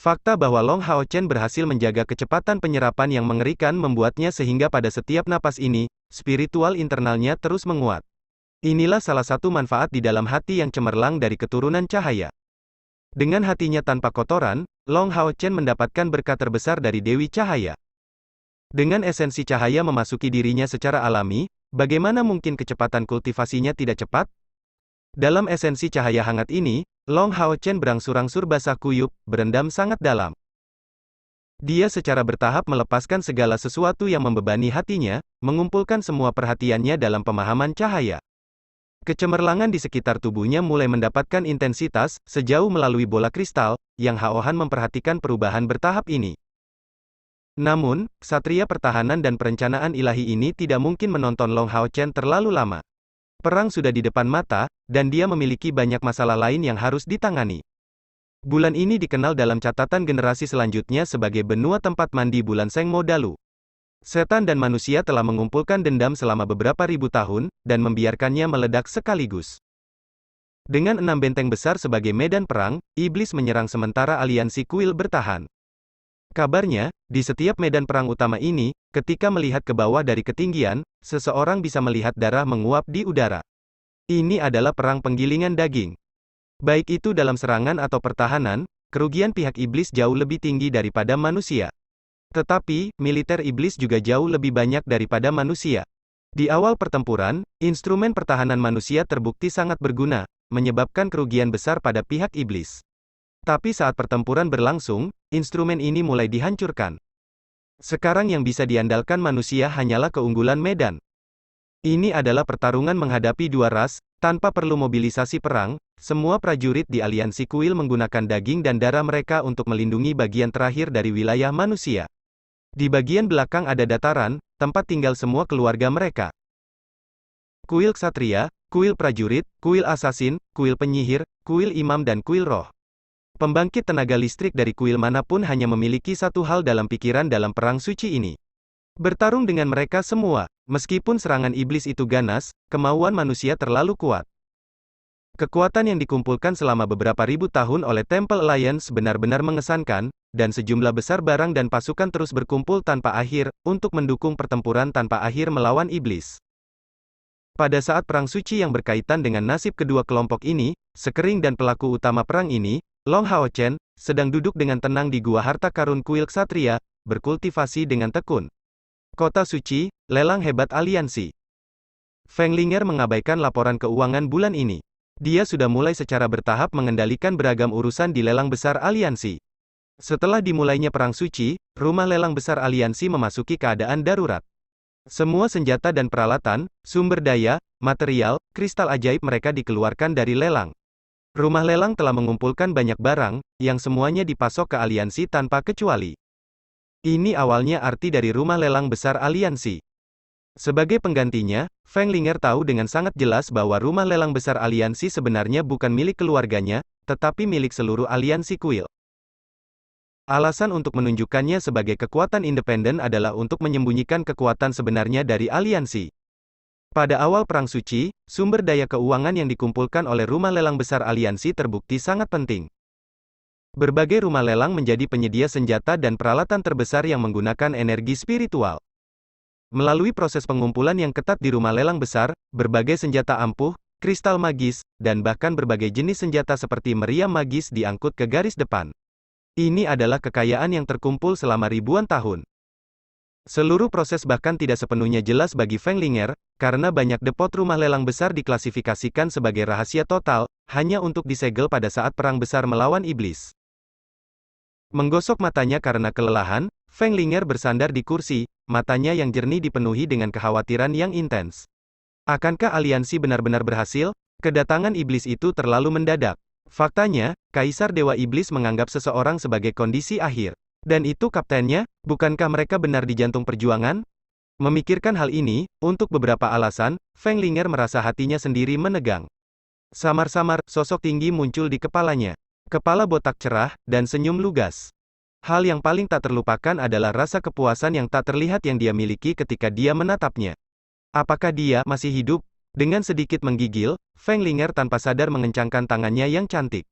Fakta bahwa Long Hao Chen berhasil menjaga kecepatan penyerapan yang mengerikan membuatnya sehingga pada setiap napas ini, spiritual internalnya terus menguat. Inilah salah satu manfaat di dalam hati yang cemerlang dari keturunan cahaya. Dengan hatinya tanpa kotoran, Long Hao Chen mendapatkan berkat terbesar dari Dewi Cahaya. Dengan esensi cahaya memasuki dirinya secara alami, bagaimana mungkin kecepatan kultivasinya tidak cepat? Dalam esensi cahaya hangat ini, Long Hao Chen berangsur-angsur basah kuyup, berendam sangat dalam. Dia secara bertahap melepaskan segala sesuatu yang membebani hatinya, mengumpulkan semua perhatiannya dalam pemahaman cahaya. Kecemerlangan di sekitar tubuhnya mulai mendapatkan intensitas, sejauh melalui bola kristal, yang Hao Han memperhatikan perubahan bertahap ini. Namun, Ksatria Pertahanan dan Perencanaan Ilahi ini tidak mungkin menonton Long Hao Chen terlalu lama. Perang sudah di depan mata, dan dia memiliki banyak masalah lain yang harus ditangani. Bulan ini dikenal dalam catatan generasi selanjutnya sebagai benua tempat mandi bulan Sengmo Dalu. Setan dan manusia telah mengumpulkan dendam selama beberapa ribu tahun, dan membiarkannya meledak sekaligus. Dengan 6 benteng besar sebagai medan perang, iblis menyerang sementara aliansi kuil bertahan. Kabarnya, di setiap medan perang utama ini, ketika melihat ke bawah dari ketinggian, seseorang bisa melihat darah menguap di udara. Ini adalah perang penggilingan daging. Baik itu dalam serangan atau pertahanan, kerugian pihak iblis jauh lebih tinggi daripada manusia. Tetapi, militer iblis juga jauh lebih banyak daripada manusia. Di awal pertempuran, instrumen pertahanan manusia terbukti sangat berguna, menyebabkan kerugian besar pada pihak iblis. Tapi saat pertempuran berlangsung, instrumen ini mulai dihancurkan. Sekarang yang bisa diandalkan manusia hanyalah keunggulan medan. Ini adalah pertarungan menghadapi dua ras, tanpa perlu mobilisasi perang, semua prajurit di aliansi kuil menggunakan daging dan darah mereka untuk melindungi bagian terakhir dari wilayah manusia. Di bagian belakang ada dataran, tempat tinggal semua keluarga mereka. Kuil ksatria, kuil prajurit, kuil asasin, kuil penyihir, kuil imam dan kuil roh. Pembangkit tenaga listrik dari kuil manapun hanya memiliki satu hal dalam pikiran dalam perang suci ini. Bertarung dengan mereka semua, meskipun serangan iblis itu ganas, kemauan manusia terlalu kuat. Kekuatan yang dikumpulkan selama beberapa ribu tahun oleh Temple Alliance benar-benar mengesankan, dan sejumlah besar barang dan pasukan terus berkumpul tanpa akhir, untuk mendukung pertempuran tanpa akhir melawan iblis. Pada saat perang suci yang berkaitan dengan nasib kedua kelompok ini, Sekering dan pelaku utama perang ini, Long Hao Chen, sedang duduk dengan tenang di gua harta karun kuil ksatria, berkultivasi dengan tekun. Kota suci, lelang hebat aliansi. Feng Linger mengabaikan laporan keuangan bulan ini. Dia sudah mulai secara bertahap mengendalikan beragam urusan di lelang besar aliansi. Setelah dimulainya perang suci, rumah lelang besar aliansi memasuki keadaan darurat. Semua senjata dan peralatan, sumber daya, material, kristal ajaib mereka dikeluarkan dari lelang. Rumah lelang telah mengumpulkan banyak barang, yang semuanya dipasok ke aliansi tanpa kecuali. Ini awalnya arti dari rumah lelang besar aliansi. Sebagai penggantinya, Feng Linger tahu dengan sangat jelas bahwa rumah lelang besar aliansi sebenarnya bukan milik keluarganya, tetapi milik seluruh aliansi kuil. Alasan untuk menunjukkannya sebagai kekuatan independen adalah untuk menyembunyikan kekuatan sebenarnya dari aliansi. Pada awal Perang Suci, sumber daya keuangan yang dikumpulkan oleh rumah lelang besar aliansi terbukti sangat penting. Berbagai rumah lelang menjadi penyedia senjata dan peralatan terbesar yang menggunakan energi spiritual. Melalui proses pengumpulan yang ketat di rumah lelang besar, berbagai senjata ampuh, kristal magis, dan bahkan berbagai jenis senjata seperti meriam magis diangkut ke garis depan. Ini adalah kekayaan yang terkumpul selama ribuan tahun. Seluruh proses bahkan tidak sepenuhnya jelas bagi Feng Linger, karena banyak depot rumah lelang besar diklasifikasikan sebagai rahasia total, hanya untuk disegel pada saat perang besar melawan iblis. Menggosok matanya karena kelelahan, Feng Linger bersandar di kursi, matanya yang jernih dipenuhi dengan kekhawatiran yang intens. Akankah aliansi benar-benar berhasil? Kedatangan iblis itu terlalu mendadak. Faktanya, Kaisar Dewa Iblis menganggap seseorang sebagai kondisi akhir. Dan itu kaptennya, bukankah mereka benar di jantung perjuangan? Memikirkan hal ini, untuk beberapa alasan, Feng Linger merasa hatinya sendiri menegang. Samar-samar, sosok tinggi muncul di kepalanya. Kepala botak cerah, dan senyum lugas. Hal yang paling tak terlupakan adalah rasa kepuasan yang tak terlihat yang dia miliki ketika dia menatapnya. Apakah dia masih hidup? Dengan sedikit menggigil, Feng Linger tanpa sadar mengencangkan tangannya yang cantik.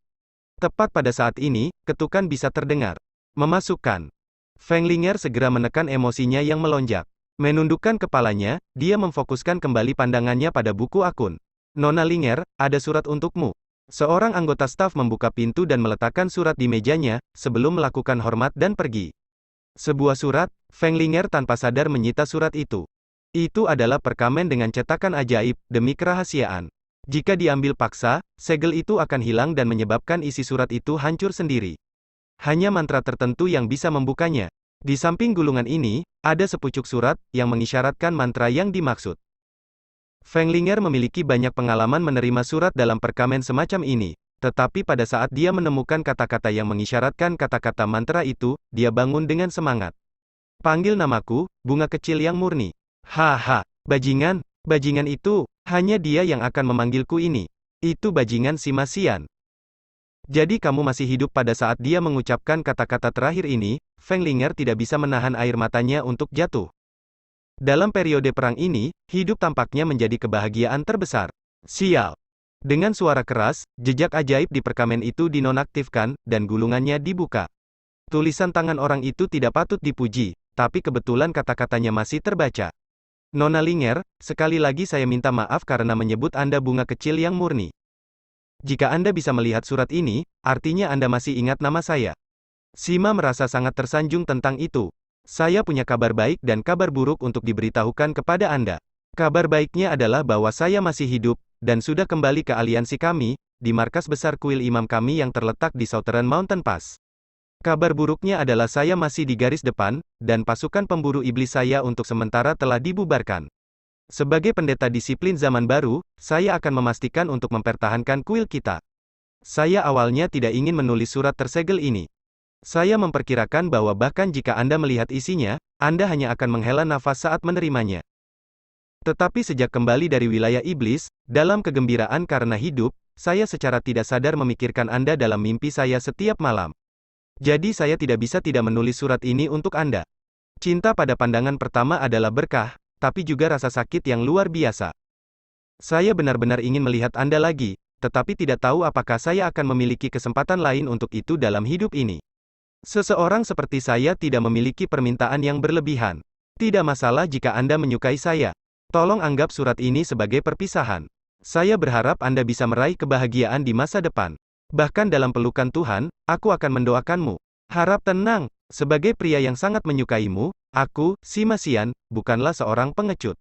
Tepat pada saat ini, ketukan bisa terdengar. Memasukkan. Feng Linger segera menekan emosinya yang melonjak. Menundukkan kepalanya, dia memfokuskan kembali pandangannya pada buku akun. Nona Linger, ada surat untukmu. Seorang anggota staf membuka pintu dan meletakkan surat di mejanya, sebelum melakukan hormat dan pergi. Sebuah surat, Feng Linger tanpa sadar menyita surat itu. Itu adalah perkamen dengan cetakan ajaib, demi kerahasiaan. Jika diambil paksa, segel itu akan hilang dan menyebabkan isi surat itu hancur sendiri. Hanya mantra tertentu yang bisa membukanya. Di samping gulungan ini, ada sepucuk surat, yang mengisyaratkan mantra yang dimaksud. Feng Linger memiliki banyak pengalaman menerima surat dalam perkamen semacam ini, tetapi pada saat dia menemukan kata-kata yang mengisyaratkan kata-kata mantra itu, dia bangun dengan semangat. Panggil namaku, bunga kecil yang murni. Haha, bajingan itu, hanya dia yang akan memanggilku ini. Itu bajingan si Masian. Jadi kamu masih hidup pada saat dia mengucapkan kata-kata terakhir ini, Feng Linger tidak bisa menahan air matanya untuk jatuh. Dalam periode perang ini, hidup tampaknya menjadi kebahagiaan terbesar. Sial. Dengan suara keras, jejak ajaib di perkamen itu dinonaktifkan, dan gulungannya dibuka. Tulisan tangan orang itu tidak patut dipuji, tapi kebetulan kata-katanya masih terbaca. Nona Linger, sekali lagi saya minta maaf karena menyebut Anda bunga kecil yang murni. Jika Anda bisa melihat surat ini, artinya Anda masih ingat nama saya. Sima merasa sangat tersanjung tentang itu. Saya punya kabar baik dan kabar buruk untuk diberitahukan kepada Anda. Kabar baiknya adalah bahwa saya masih hidup, dan sudah kembali ke aliansi kami, di markas besar kuil imam kami yang terletak di Southern Mountain Pass. Kabar buruknya adalah saya masih di garis depan, dan pasukan pemburu iblis saya untuk sementara telah dibubarkan. Sebagai pendeta disiplin zaman baru, saya akan memastikan untuk mempertahankan kuil kita. Saya awalnya tidak ingin menulis surat tersegel ini. Saya memperkirakan bahwa bahkan jika Anda melihat isinya, Anda hanya akan menghela nafas saat menerimanya. Tetapi sejak kembali dari wilayah iblis, dalam kegembiraan karena hidup, saya secara tidak sadar memikirkan Anda dalam mimpi saya setiap malam. Jadi saya tidak bisa tidak menulis surat ini untuk Anda. Cinta pada pandangan pertama adalah berkah, tapi juga rasa sakit yang luar biasa. Saya benar-benar ingin melihat Anda lagi, tetapi tidak tahu apakah saya akan memiliki kesempatan lain untuk itu dalam hidup ini. Seseorang seperti saya tidak memiliki permintaan yang berlebihan. Tidak masalah jika Anda menyukai saya. Tolong anggap surat ini sebagai perpisahan. Saya berharap Anda bisa meraih kebahagiaan di masa depan. Bahkan dalam pelukan Tuhan, aku akan mendoakanmu. Harap tenang. Sebagai pria yang sangat menyukaimu, aku, si Masian, bukanlah seorang pengecut.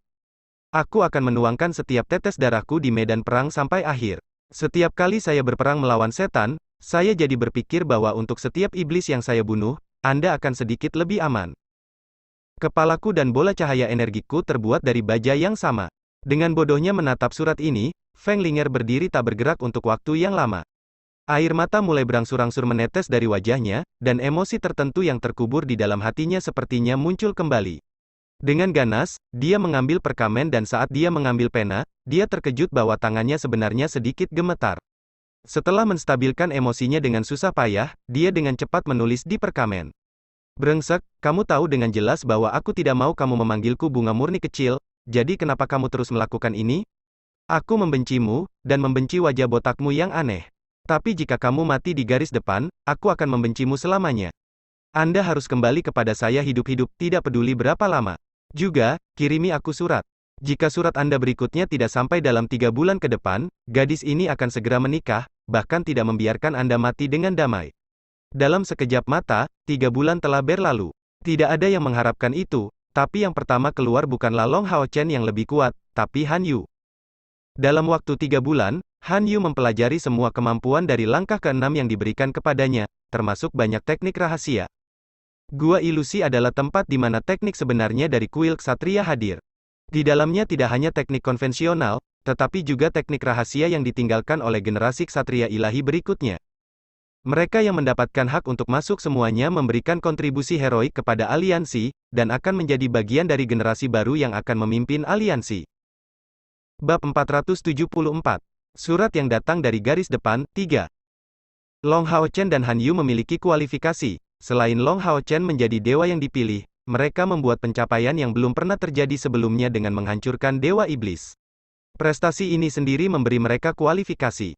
Aku akan menuangkan setiap tetes darahku di medan perang sampai akhir. Setiap kali saya berperang melawan setan, saya jadi berpikir bahwa untuk setiap iblis yang saya bunuh, Anda akan sedikit lebih aman. Kepalaku dan bola cahaya energiku terbuat dari baja yang sama. Dengan bodohnya menatap surat ini, Feng Linger berdiri tak bergerak untuk waktu yang lama. Air mata mulai berangsur-angsur menetes dari wajahnya, dan emosi tertentu yang terkubur di dalam hatinya sepertinya muncul kembali. Dengan ganas, dia mengambil perkamen dan saat dia mengambil pena, dia terkejut bahwa tangannya sebenarnya sedikit gemetar. Setelah menstabilkan emosinya dengan susah payah, dia dengan cepat menulis di perkamen. Brengsek, kamu tahu dengan jelas bahwa aku tidak mau kamu memanggilku bunga murni kecil, jadi kenapa kamu terus melakukan ini? Aku membencimu, dan membenci wajah botakmu yang aneh. Tapi jika kamu mati di garis depan, aku akan membencimu selamanya. Anda harus kembali kepada saya hidup-hidup, tidak peduli berapa lama. Juga, kirimi aku surat. Jika surat Anda berikutnya tidak sampai dalam 3 bulan ke depan, gadis ini akan segera menikah, bahkan tidak membiarkan Anda mati dengan damai. Dalam sekejap mata, 3 bulan telah berlalu. Tidak ada yang mengharapkan itu, Tapi yang pertama keluar bukanlah Long Hao Chen yang lebih kuat, tapi Han Yu. Dalam waktu 3 bulan, Han Yu mempelajari semua kemampuan dari langkah ke-6 yang diberikan kepadanya, termasuk banyak teknik rahasia. Gua ilusi adalah tempat di mana teknik sebenarnya dari kuil ksatria hadir. Di dalamnya tidak hanya teknik konvensional, tetapi juga teknik rahasia yang ditinggalkan oleh generasi ksatria ilahi berikutnya. Mereka yang mendapatkan hak untuk masuk semuanya memberikan kontribusi heroik kepada aliansi, dan akan menjadi bagian dari generasi baru yang akan memimpin aliansi. Bab 474. Surat yang datang dari garis depan, 3. Long Hao Chen dan Han Yu memiliki kualifikasi. Selain Long Hao Chen menjadi dewa yang dipilih, mereka membuat pencapaian yang belum pernah terjadi sebelumnya dengan menghancurkan dewa iblis. Prestasi ini sendiri memberi mereka kualifikasi.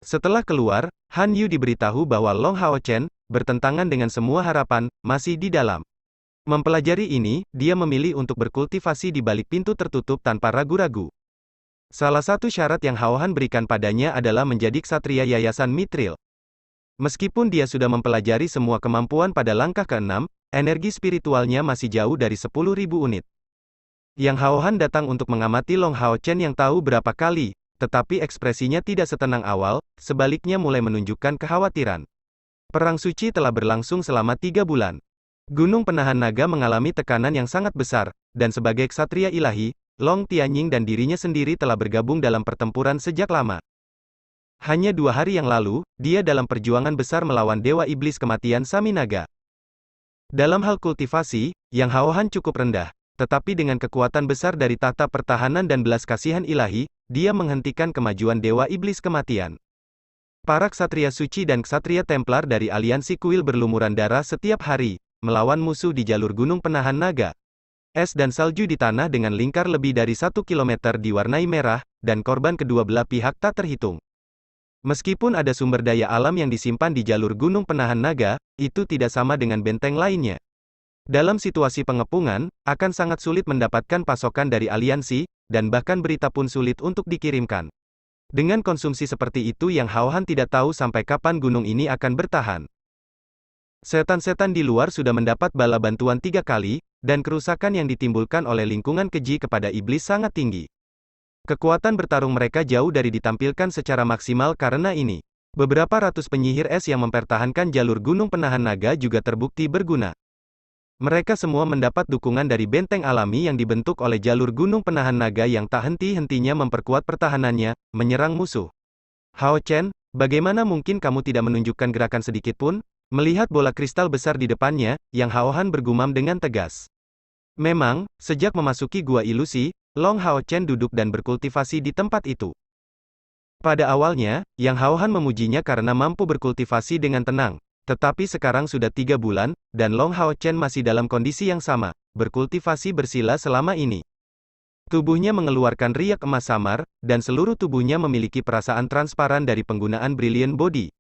Setelah keluar, Han Yu diberitahu bahwa Long Hao Chen, bertentangan dengan semua harapan, masih di dalam. Mempelajari ini, dia memilih untuk berkultivasi di balik pintu tertutup tanpa ragu-ragu. Salah satu syarat yang Hao Han berikan padanya adalah menjadi ksatria yayasan Mithril. Meskipun dia sudah mempelajari semua kemampuan pada langkah ke-6, energi spiritualnya masih jauh dari 10.000 unit. Yang Hao Han datang untuk mengamati Long Hao Chen yang tahu berapa kali, tetapi ekspresinya tidak setenang awal, sebaliknya mulai menunjukkan kekhawatiran. Perang suci telah berlangsung selama 3 bulan. Gunung Penahan Naga mengalami tekanan yang sangat besar, dan sebagai ksatria ilahi, Long Tianying dan dirinya sendiri telah bergabung dalam pertempuran sejak lama. Hanya 2 hari yang lalu, dia dalam perjuangan besar melawan Dewa Iblis Kematian Saminaga. Dalam hal kultivasi, Yang Hao Han cukup rendah, tetapi dengan kekuatan besar dari tahta pertahanan dan belas kasihan ilahi, dia menghentikan kemajuan Dewa Iblis Kematian. Para ksatria suci dan ksatria Templar dari aliansi kuil berlumuran darah setiap hari, melawan musuh di jalur Gunung Penahan Naga. Es dan salju di tanah dengan lingkar lebih dari 1 kilometer diwarnai merah, dan korban kedua belah pihak tak terhitung. Meskipun ada sumber daya alam yang disimpan di jalur Gunung Penahan Naga, itu tidak sama dengan benteng lainnya. Dalam situasi pengepungan, akan sangat sulit mendapatkan pasokan dari aliansi, dan bahkan berita pun sulit untuk dikirimkan. Dengan konsumsi seperti itu Yang Hao Han tidak tahu sampai kapan gunung ini akan bertahan. Setan-setan di luar sudah mendapat bala bantuan 3 kali, dan kerusakan yang ditimbulkan oleh lingkungan keji kepada iblis sangat tinggi. Kekuatan bertarung mereka jauh dari ditampilkan secara maksimal karena ini. Beberapa ratus penyihir es yang mempertahankan jalur Gunung Penahan Naga juga terbukti berguna. Mereka semua mendapat dukungan dari benteng alami yang dibentuk oleh jalur Gunung Penahan Naga yang tak henti-hentinya memperkuat pertahanannya, menyerang musuh. Hao Chen, bagaimana mungkin kamu tidak menunjukkan gerakan sedikit pun? Melihat bola kristal besar di depannya, Yang Hao Han bergumam dengan tegas. Memang, sejak memasuki gua ilusi, Long Hao Chen duduk dan berkultivasi di tempat itu. Pada awalnya, Yang Hao Han memujinya karena mampu berkultivasi dengan tenang. Tetapi sekarang sudah 3 bulan, dan Long Hao Chen masih dalam kondisi yang sama, berkultivasi bersila selama ini. Tubuhnya mengeluarkan riak emas samar, dan seluruh tubuhnya memiliki perasaan transparan dari penggunaan Brilliant Body.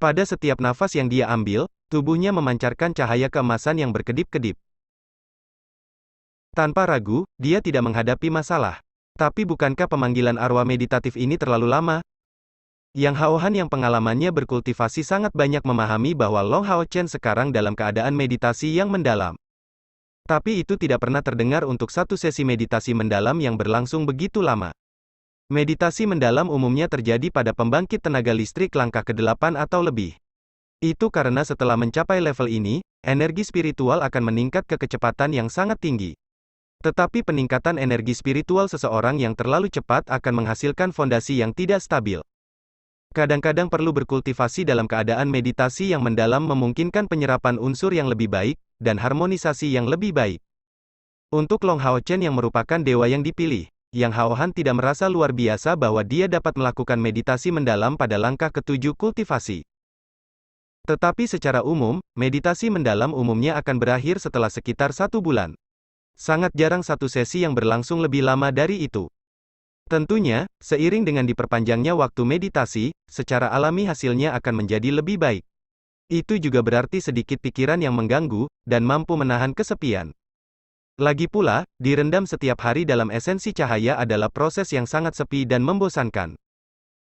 Pada setiap nafas yang dia ambil, tubuhnya memancarkan cahaya keemasan yang berkedip-kedip. Tanpa ragu, dia tidak menghadapi masalah. Tapi bukankah pemanggilan arwah meditatif ini terlalu lama? Yang Hao Han yang pengalamannya berkultivasi sangat banyak memahami bahwa Long Hao Chen sekarang dalam keadaan meditasi yang mendalam. Tapi itu tidak pernah terdengar untuk satu sesi meditasi mendalam yang berlangsung begitu lama. Meditasi mendalam umumnya terjadi pada pembangkit tenaga listrik langkah ke-8 atau lebih. Itu karena setelah mencapai level ini, energi spiritual akan meningkat ke kecepatan yang sangat tinggi. Tetapi peningkatan energi spiritual seseorang yang terlalu cepat akan menghasilkan fondasi yang tidak stabil. Kadang-kadang perlu berkultivasi dalam keadaan meditasi yang mendalam memungkinkan penyerapan unsur yang lebih baik, dan harmonisasi yang lebih baik. Untuk Long Hao Chen yang merupakan dewa yang dipilih, Yang Hao Han tidak merasa luar biasa bahwa dia dapat melakukan meditasi mendalam pada langkah ke-7 kultivasi. Tetapi secara umum, meditasi mendalam umumnya akan berakhir setelah sekitar 1 bulan. Sangat jarang satu sesi yang berlangsung lebih lama dari itu. Tentunya, seiring dengan diperpanjangnya waktu meditasi, secara alami hasilnya akan menjadi lebih baik. Itu juga berarti sedikit pikiran yang mengganggu, dan mampu menahan kesepian. Lagi pula, direndam setiap hari dalam esensi cahaya adalah proses yang sangat sepi dan membosankan.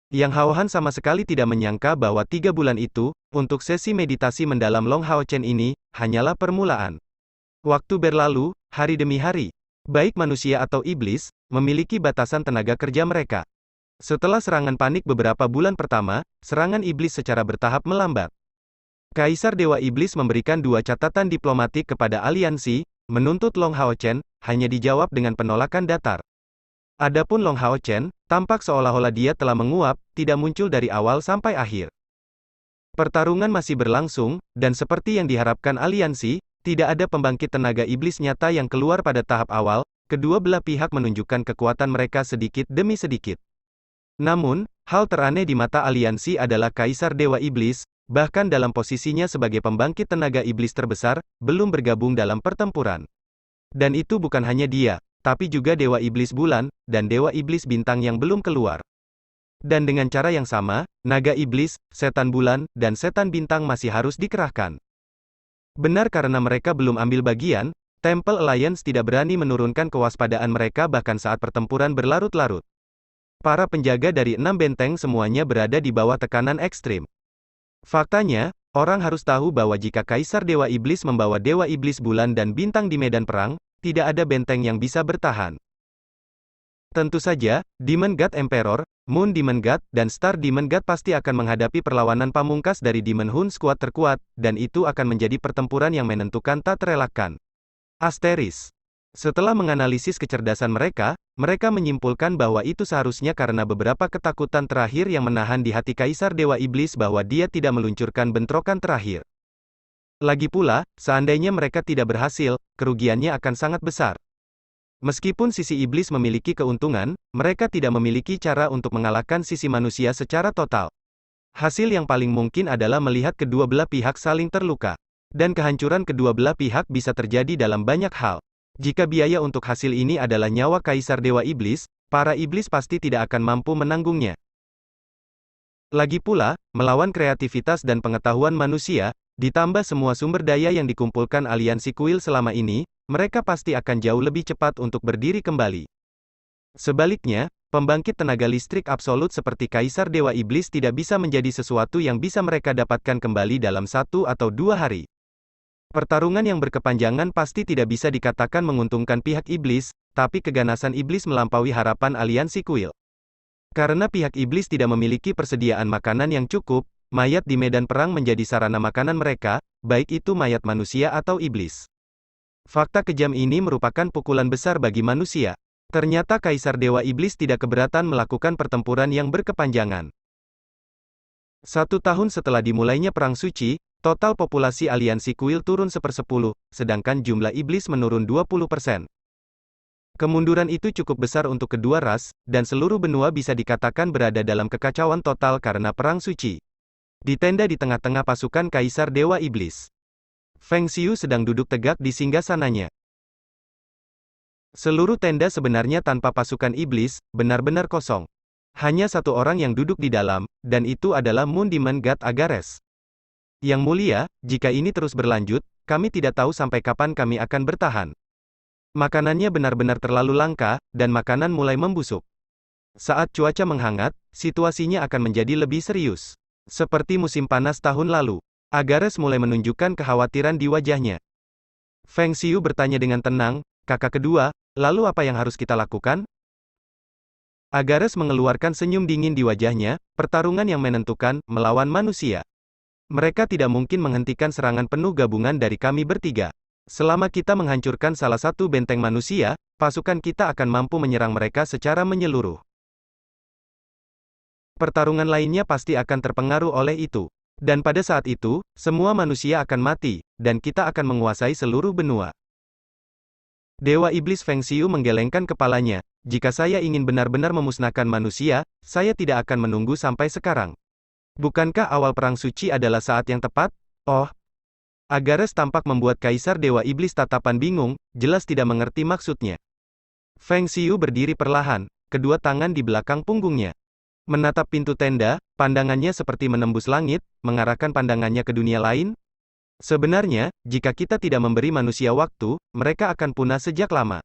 Yang Hao Han sama sekali tidak menyangka bahwa 3 bulan itu, untuk sesi meditasi mendalam Long Hao Chen ini, hanyalah permulaan. Waktu berlalu, hari demi hari. Baik manusia atau iblis, memiliki batasan tenaga kerja mereka. Setelah serangan panik beberapa bulan pertama, serangan iblis secara bertahap melambat. Kaisar Dewa Iblis memberikan dua catatan diplomatik kepada aliansi, menuntut Long Haochen, hanya dijawab dengan penolakan datar. Adapun Long Haochen, tampak seolah-olah dia telah menguap, tidak muncul dari awal sampai akhir. Pertarungan masih berlangsung, dan seperti yang diharapkan aliansi, tidak ada pembangkit tenaga iblis nyata yang keluar pada tahap awal, kedua belah pihak menunjukkan kekuatan mereka sedikit demi sedikit. Namun, hal teraneh di mata aliansi adalah Kaisar Dewa Iblis, bahkan dalam posisinya sebagai pembangkit tenaga iblis terbesar, belum bergabung dalam pertempuran. Dan itu bukan hanya dia, tapi juga Dewa Iblis Bulan, dan Dewa Iblis Bintang yang belum keluar. Dan dengan cara yang sama, Naga Iblis, Setan Bulan, dan Setan Bintang masih harus dikerahkan. Benar karena mereka belum ambil bagian, Temple Alliance tidak berani menurunkan kewaspadaan mereka bahkan saat pertempuran berlarut-larut. Para penjaga dari 6 benteng semuanya berada di bawah tekanan ekstrim. Faktanya, orang harus tahu bahwa jika Kaisar Dewa Iblis membawa Dewa Iblis Bulan dan Bintang di medan perang, tidak ada benteng yang bisa bertahan. Tentu saja, Demon God Emperor, Moon Demon God, dan Star Demon God pasti akan menghadapi perlawanan pamungkas dari Demon Hun Squad terkuat, dan itu akan menjadi pertempuran yang menentukan tak terelakkan. Asteris. Setelah menganalisis kecerdasan mereka, mereka menyimpulkan bahwa itu seharusnya karena beberapa ketakutan terakhir yang menahan di hati Kaisar Dewa Iblis bahwa dia tidak meluncurkan bentrokan terakhir. Lagi pula, seandainya mereka tidak berhasil, kerugiannya akan sangat besar. Meskipun sisi iblis memiliki keuntungan, mereka tidak memiliki cara untuk mengalahkan sisi manusia secara total. Hasil yang paling mungkin adalah melihat kedua belah pihak saling terluka. Dan kehancuran kedua belah pihak bisa terjadi dalam banyak hal. Jika biaya untuk hasil ini adalah nyawa Kaisar Dewa Iblis, para iblis pasti tidak akan mampu menanggungnya. Lagi pula, melawan kreativitas dan pengetahuan manusia, ditambah semua sumber daya yang dikumpulkan aliansi kuil selama ini, mereka pasti akan jauh lebih cepat untuk berdiri kembali. Sebaliknya, pembangkit tenaga listrik absolut seperti Kaisar Dewa Iblis tidak bisa menjadi sesuatu yang bisa mereka dapatkan kembali dalam 1 atau 2 hari. Pertarungan yang berkepanjangan pasti tidak bisa dikatakan menguntungkan pihak iblis, tapi keganasan iblis melampaui harapan aliansi kuil. Karena pihak iblis tidak memiliki persediaan makanan yang cukup, mayat di medan perang menjadi sarana makanan mereka, baik itu mayat manusia atau iblis. Fakta kejam ini merupakan pukulan besar bagi manusia. Ternyata Kaisar Dewa Iblis tidak keberatan melakukan pertempuran yang berkepanjangan. 1 tahun setelah dimulainya Perang Suci, total populasi aliansi kuil turun 1/10, sedangkan jumlah iblis menurun 20%. Kemunduran itu cukup besar untuk kedua ras, dan seluruh benua bisa dikatakan berada dalam kekacauan total karena Perang Suci. Di tenda di tengah-tengah pasukan Kaisar Dewa Iblis, Feng Xiu sedang duduk tegak di singgasananya. Seluruh tenda sebenarnya tanpa pasukan iblis, benar-benar kosong. Hanya satu orang yang duduk di dalam, dan itu adalah Moon Demon God Agares. Yang mulia, jika ini terus berlanjut, kami tidak tahu sampai kapan kami akan bertahan. Makanannya benar-benar terlalu langka, dan makanan mulai membusuk. Saat cuaca menghangat, situasinya akan menjadi lebih serius. Seperti musim panas tahun lalu. Agares mulai menunjukkan kekhawatiran di wajahnya. Feng Xiu bertanya dengan tenang, "Kakak kedua, lalu apa yang harus kita lakukan?" Agares mengeluarkan senyum dingin di wajahnya, "Pertarungan yang menentukan, melawan manusia. Mereka tidak mungkin menghentikan serangan penuh gabungan dari kami bertiga. Selama kita menghancurkan salah satu benteng manusia, pasukan kita akan mampu menyerang mereka secara menyeluruh. Pertarungan lainnya pasti akan terpengaruh oleh itu. Dan pada saat itu, semua manusia akan mati, dan kita akan menguasai seluruh benua." Dewa Iblis Feng Xiu menggelengkan kepalanya. "Jika saya ingin benar-benar memusnahkan manusia, saya tidak akan menunggu sampai sekarang. Bukankah awal Perang Suci adalah saat yang tepat?" "Oh." Agares tampak membuat Kaisar Dewa Iblis tatapan bingung, jelas tidak mengerti maksudnya. Feng Xiu berdiri perlahan, kedua tangan di belakang punggungnya. Menatap pintu tenda, pandangannya seperti menembus langit, mengarahkan pandangannya ke dunia lain. Sebenarnya, jika kita tidak memberi manusia waktu, mereka akan punah sejak lama.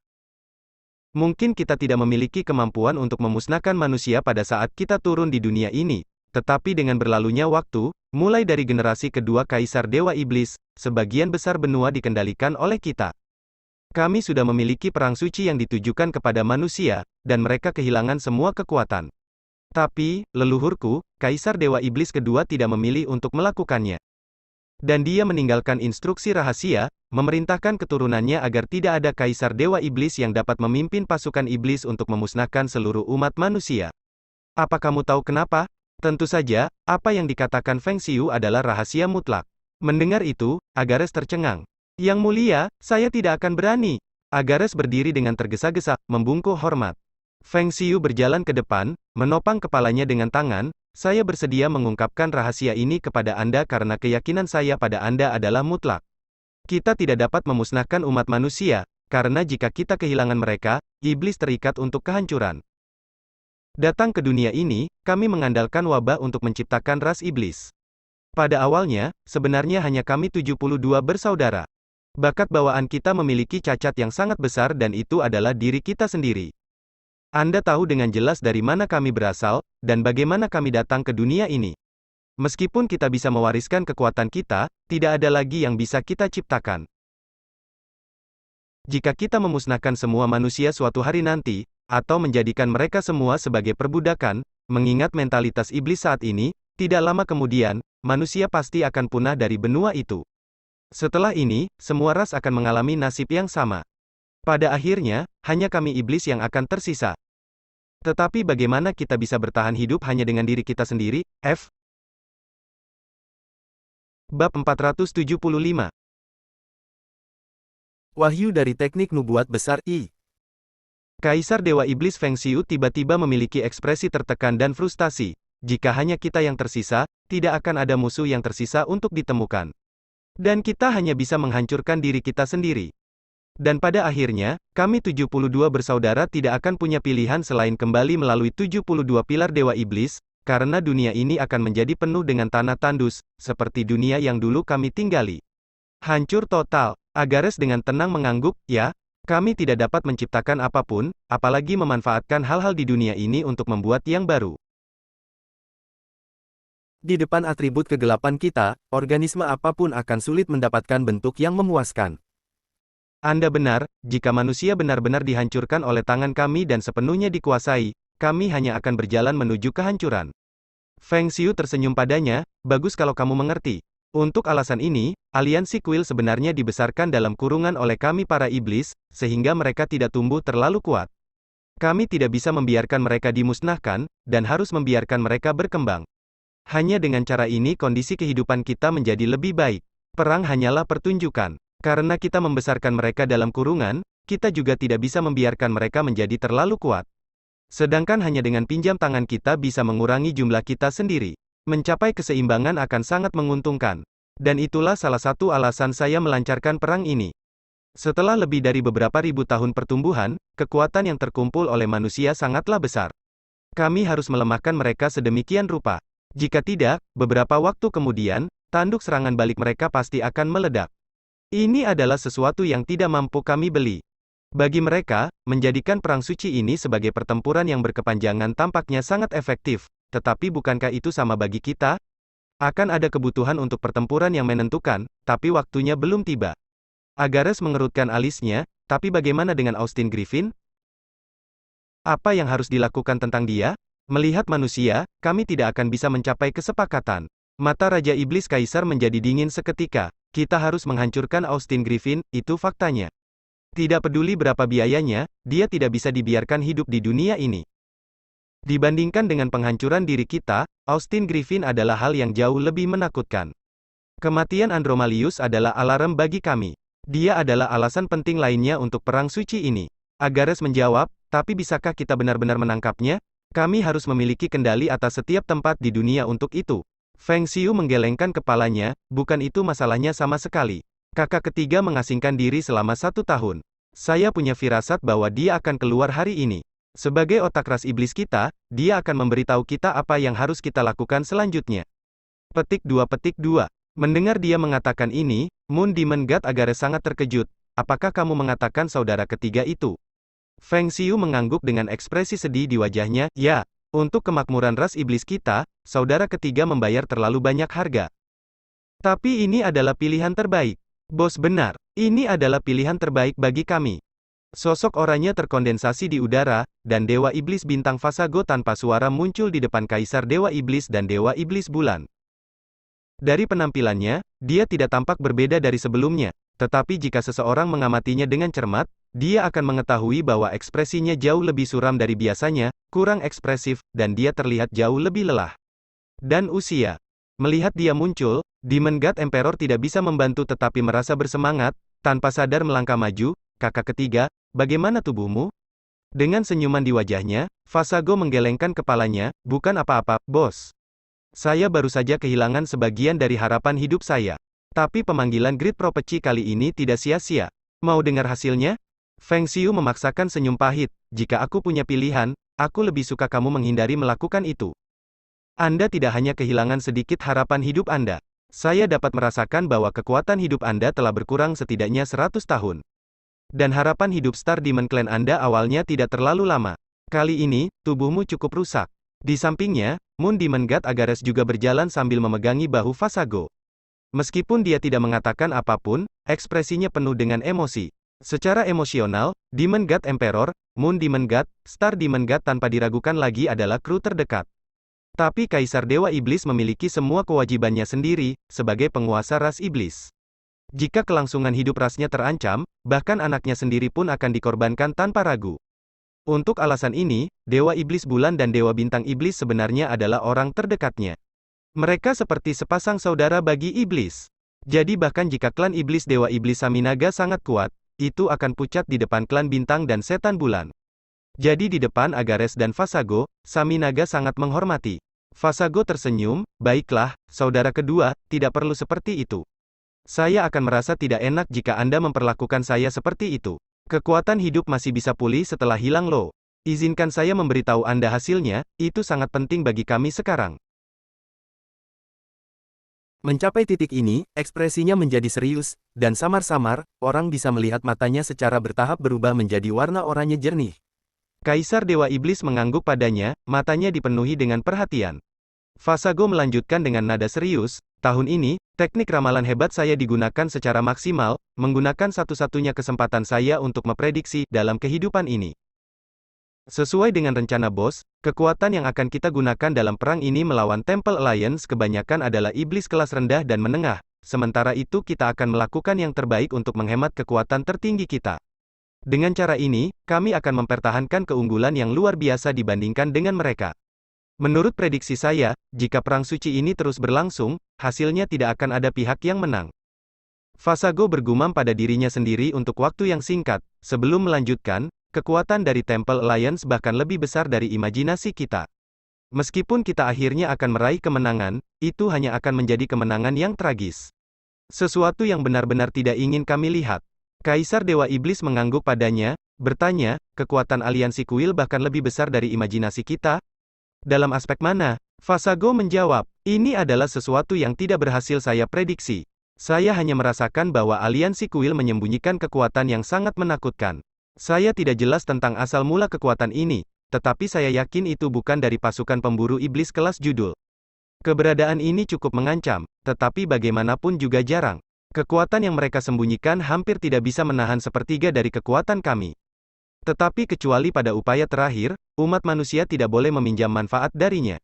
Mungkin kita tidak memiliki kemampuan untuk memusnahkan manusia pada saat kita turun di dunia ini. Tetapi dengan berlalunya waktu, mulai dari generasi kedua Kaisar Dewa Iblis, sebagian besar benua dikendalikan oleh kita. Kami sudah memiliki perang suci yang ditujukan kepada manusia, dan mereka kehilangan semua kekuatan. Tapi, leluhurku, Kaisar Dewa Iblis kedua tidak memilih untuk melakukannya. Dan dia meninggalkan instruksi rahasia, memerintahkan keturunannya agar tidak ada Kaisar Dewa Iblis yang dapat memimpin pasukan iblis untuk memusnahkan seluruh umat manusia. Apa kamu tahu kenapa? Tentu saja, apa yang dikatakan Feng Xiu adalah rahasia mutlak. Mendengar itu, Agares tercengang. Yang mulia, saya tidak akan berani. Agares berdiri dengan tergesa-gesa, membungkuk hormat. Feng Xiu berjalan ke depan, menopang kepalanya dengan tangan. Saya bersedia mengungkapkan rahasia ini kepada Anda karena keyakinan saya pada Anda adalah mutlak. Kita tidak dapat memusnahkan umat manusia, karena jika kita kehilangan mereka, iblis terikat untuk kehancuran. Datang ke dunia ini, kami mengandalkan wabah untuk menciptakan ras iblis. Pada awalnya, sebenarnya hanya kami 72 bersaudara. Bakat bawaan kita memiliki cacat yang sangat besar dan itu adalah diri kita sendiri. Anda tahu dengan jelas dari mana kami berasal, dan bagaimana kami datang ke dunia ini. Meskipun kita bisa mewariskan kekuatan kita, tidak ada lagi yang bisa kita ciptakan. Jika kita memusnahkan semua manusia suatu hari nanti, atau menjadikan mereka semua sebagai perbudakan, mengingat mentalitas iblis saat ini, tidak lama kemudian, manusia pasti akan punah dari benua itu. Setelah ini, semua ras akan mengalami nasib yang sama. Pada akhirnya, hanya kami iblis yang akan tersisa. Tetapi bagaimana kita bisa bertahan hidup hanya dengan diri kita sendiri? F. Bab 475. Wahyu dari teknik nubuat besar I. Kaisar Dewa Iblis Feng Xiu tiba-tiba memiliki ekspresi tertekan dan frustasi. Jika hanya kita yang tersisa, tidak akan ada musuh yang tersisa untuk ditemukan. Dan kita hanya bisa menghancurkan diri kita sendiri. Dan pada akhirnya, kami 72 bersaudara tidak akan punya pilihan selain kembali melalui 72 pilar Dewa Iblis, karena dunia ini akan menjadi penuh dengan tanah tandus, seperti dunia yang dulu kami tinggali. Hancur total. Agares dengan tenang mengangguk, ya, kami tidak dapat menciptakan apapun, apalagi memanfaatkan hal-hal di dunia ini untuk membuat yang baru. Di depan atribut kegelapan kita, organisme apapun akan sulit mendapatkan bentuk yang memuaskan. Anda benar, jika manusia benar-benar dihancurkan oleh tangan kami dan sepenuhnya dikuasai, kami hanya akan berjalan menuju kehancuran. Feng Xiu tersenyum padanya, bagus kalau kamu mengerti. Untuk alasan ini, aliansi kuil sebenarnya dibesarkan dalam kurungan oleh kami para iblis, sehingga mereka tidak tumbuh terlalu kuat. Kami tidak bisa membiarkan mereka dimusnahkan, dan harus membiarkan mereka berkembang. Hanya dengan cara ini kondisi kehidupan kita menjadi lebih baik. Perang hanyalah pertunjukan. Karena kita membesarkan mereka dalam kurungan, kita juga tidak bisa membiarkan mereka menjadi terlalu kuat. Sedangkan hanya dengan pinjam tangan kita bisa mengurangi jumlah kita sendiri. Mencapai keseimbangan akan sangat menguntungkan. Dan itulah salah satu alasan saya melancarkan perang ini. Setelah lebih dari beberapa ribu tahun pertumbuhan, kekuatan yang terkumpul oleh manusia sangatlah besar. Kami harus melemahkan mereka sedemikian rupa. Jika tidak, beberapa waktu kemudian, tanduk serangan balik mereka pasti akan meledak. Ini adalah sesuatu yang tidak mampu kami beli. Bagi mereka, menjadikan perang suci ini sebagai pertempuran yang berkepanjangan tampaknya sangat efektif, tetapi bukankah itu sama bagi kita? Akan ada kebutuhan untuk pertempuran yang menentukan, tapi waktunya belum tiba. Agares mengerutkan alisnya, tapi bagaimana dengan Austin Griffin? Apa yang harus dilakukan tentang dia? Melihat manusia, kami tidak akan bisa mencapai kesepakatan. Mata Raja Iblis Kaisar menjadi dingin seketika. Kita harus menghancurkan Austin Griffin, itu faktanya. Tidak peduli berapa biayanya, dia tidak bisa dibiarkan hidup di dunia ini. Dibandingkan dengan penghancuran diri kita, Austin Griffin adalah hal yang jauh lebih menakutkan. Kematian Andromalius adalah alarm bagi kami. Dia adalah alasan penting lainnya untuk perang suci ini. Agares menjawab, tapi bisakah kita benar-benar menangkapnya? Kami harus memiliki kendali atas setiap tempat di dunia untuk itu. Feng Xiu menggelengkan kepalanya, bukan itu masalahnya sama sekali. Kakak ketiga mengasingkan diri selama 1 tahun. Saya punya firasat bahwa dia akan keluar hari ini. Sebagai otak ras iblis kita, dia akan memberitahu kita apa yang harus kita lakukan selanjutnya. Petik 2. Mendengar dia mengatakan ini, Moon Demon God Agares sangat terkejut. Apakah kamu mengatakan saudara ketiga itu? Feng Xiu mengangguk dengan ekspresi sedih di wajahnya, ya. Untuk kemakmuran ras iblis kita, saudara ketiga membayar terlalu banyak harga. Tapi ini adalah pilihan terbaik. Bos benar, ini adalah pilihan terbaik bagi kami. Sosok oranye terkondensasi di udara, dan Dewa Iblis bintang Fasago tanpa suara muncul di depan Kaisar Dewa Iblis dan Dewa Iblis Bulan. Dari penampilannya, dia tidak tampak berbeda dari sebelumnya, tetapi jika seseorang mengamatinya dengan cermat, dia akan mengetahui bahwa ekspresinya jauh lebih suram dari biasanya, kurang ekspresif, dan dia terlihat jauh lebih lelah. Dan usia. Melihat dia muncul, Demon God Emperor tidak bisa membantu tetapi merasa bersemangat, tanpa sadar melangkah maju. Kakak ketiga, bagaimana tubuhmu? Dengan senyuman di wajahnya, Fasago menggelengkan kepalanya, bukan apa-apa, bos. Saya baru saja kehilangan sebagian dari harapan hidup saya. Tapi pemanggilan Great Propeci kali ini tidak sia-sia. Mau dengar hasilnya? Feng Xiu memaksakan senyum pahit. Jika aku punya pilihan, aku lebih suka kamu menghindari melakukan itu. Anda tidak hanya kehilangan sedikit harapan hidup Anda. Saya dapat merasakan bahwa kekuatan hidup Anda telah berkurang setidaknya 100 tahun. Dan harapan hidup Star Demon Clan Anda awalnya tidak terlalu lama. Kali ini, tubuhmu cukup rusak. Di sampingnya, Moon Demon God Agares juga berjalan sambil memegangi bahu Fasago. Meskipun dia tidak mengatakan apapun, ekspresinya penuh dengan emosi. Secara emosional, Demon God Emperor, Moon Demon God, Star Demon God tanpa diragukan lagi adalah kru terdekat. Tapi Kaisar Dewa Iblis memiliki semua kewajibannya sendiri, sebagai penguasa ras iblis. Jika kelangsungan hidup rasnya terancam, bahkan anaknya sendiri pun akan dikorbankan tanpa ragu. Untuk alasan ini, Dewa Iblis Bulan dan Dewa Bintang Iblis sebenarnya adalah orang terdekatnya. Mereka seperti sepasang saudara bagi iblis. Jadi bahkan jika klan iblis Dewa Iblis Saminaga sangat kuat, itu akan pucat di depan klan Bintang dan Setan Bulan. Jadi di depan Agares dan Fasago, Saminaga sangat menghormati. Fasago tersenyum, baiklah, saudara kedua, tidak perlu seperti itu. Saya akan merasa tidak enak jika Anda memperlakukan saya seperti itu. Kekuatan hidup masih bisa pulih setelah hilang loh. Izinkan saya memberitahu Anda hasilnya, itu sangat penting bagi kami sekarang. Mencapai titik ini, ekspresinya menjadi serius, dan samar-samar, orang bisa melihat matanya secara bertahap berubah menjadi warna oranye jernih. Kaisar Dewa Iblis mengangguk padanya, matanya dipenuhi dengan perhatian. Fasago melanjutkan dengan nada serius, tahun ini, teknik ramalan hebat saya digunakan secara maksimal, menggunakan satu-satunya kesempatan saya untuk memprediksi dalam kehidupan ini. Sesuai dengan rencana bos, kekuatan yang akan kita gunakan dalam perang ini melawan Temple Alliance kebanyakan adalah iblis kelas rendah dan menengah, sementara itu kita akan melakukan yang terbaik untuk menghemat kekuatan tertinggi kita. Dengan cara ini, kami akan mempertahankan keunggulan yang luar biasa dibandingkan dengan mereka. Menurut prediksi saya, jika perang suci ini terus berlangsung, hasilnya tidak akan ada pihak yang menang. Fasago bergumam pada dirinya sendiri untuk waktu yang singkat, sebelum melanjutkan, kekuatan dari Temple Alliance bahkan lebih besar dari imajinasi kita. Meskipun kita akhirnya akan meraih kemenangan, itu hanya akan menjadi kemenangan yang tragis. Sesuatu yang benar-benar tidak ingin kami lihat. Kaisar Dewa Iblis mengangguk padanya, bertanya, kekuatan aliansi kuil bahkan lebih besar dari imajinasi kita? Dalam aspek mana? Fasago menjawab, ini adalah sesuatu yang tidak berhasil saya prediksi. Saya hanya merasakan bahwa aliansi kuil menyembunyikan kekuatan yang sangat menakutkan. Saya tidak jelas tentang asal mula kekuatan ini, tetapi saya yakin itu bukan dari pasukan pemburu iblis kelas judul. Keberadaan ini cukup mengancam, tetapi bagaimanapun juga jarang. Kekuatan yang mereka sembunyikan hampir tidak bisa menahan sepertiga dari kekuatan kami. Tetapi kecuali pada upaya terakhir, umat manusia tidak boleh meminjam manfaat darinya.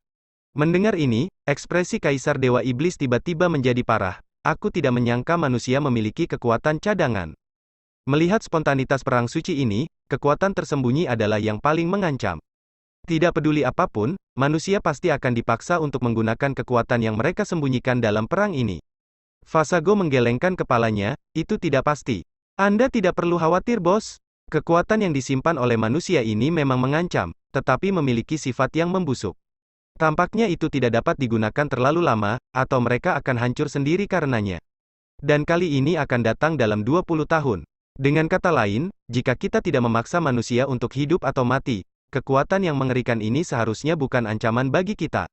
Mendengar ini, ekspresi Kaisar Dewa Iblis tiba-tiba menjadi parah. Aku tidak menyangka manusia memiliki kekuatan cadangan. Melihat spontanitas perang suci ini, kekuatan tersembunyi adalah yang paling mengancam. Tidak peduli apapun, manusia pasti akan dipaksa untuk menggunakan kekuatan yang mereka sembunyikan dalam perang ini. Fasago menggelengkan kepalanya, itu tidak pasti. Anda tidak perlu khawatir bos. Kekuatan yang disimpan oleh manusia ini memang mengancam, tetapi memiliki sifat yang membusuk. Tampaknya itu tidak dapat digunakan terlalu lama, atau mereka akan hancur sendiri karenanya. Dan kali ini akan datang dalam 20 tahun. Dengan kata lain, jika kita tidak memaksa manusia untuk hidup atau mati, kekuatan yang mengerikan ini seharusnya bukan ancaman bagi kita.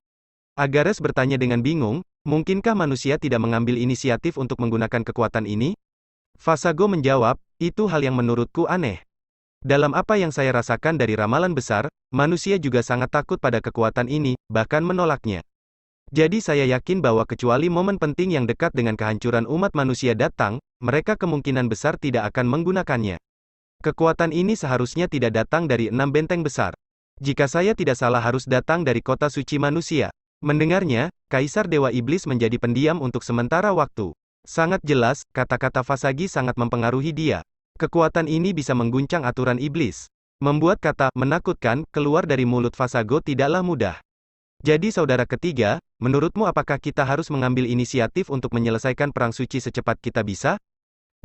Agares bertanya dengan bingung, mungkinkah manusia tidak mengambil inisiatif untuk menggunakan kekuatan ini? Fasago menjawab, itu hal yang menurutku aneh. Dalam apa yang saya rasakan dari ramalan besar, manusia juga sangat takut pada kekuatan ini, bahkan menolaknya. Jadi saya yakin bahwa kecuali momen penting yang dekat dengan kehancuran umat manusia datang, mereka kemungkinan besar tidak akan menggunakannya. Kekuatan ini seharusnya tidak datang dari 6 benteng besar. Jika saya tidak salah harus datang dari kota suci manusia. Mendengarnya, Kaisar Dewa Iblis menjadi pendiam untuk sementara waktu. Sangat jelas, kata-kata Vasagi sangat mempengaruhi dia. Kekuatan ini bisa mengguncang aturan iblis. Membuat kata menakutkan keluar dari mulut Vasago tidaklah mudah. Jadi saudara ketiga, menurutmu apakah kita harus mengambil inisiatif untuk menyelesaikan perang suci secepat kita bisa?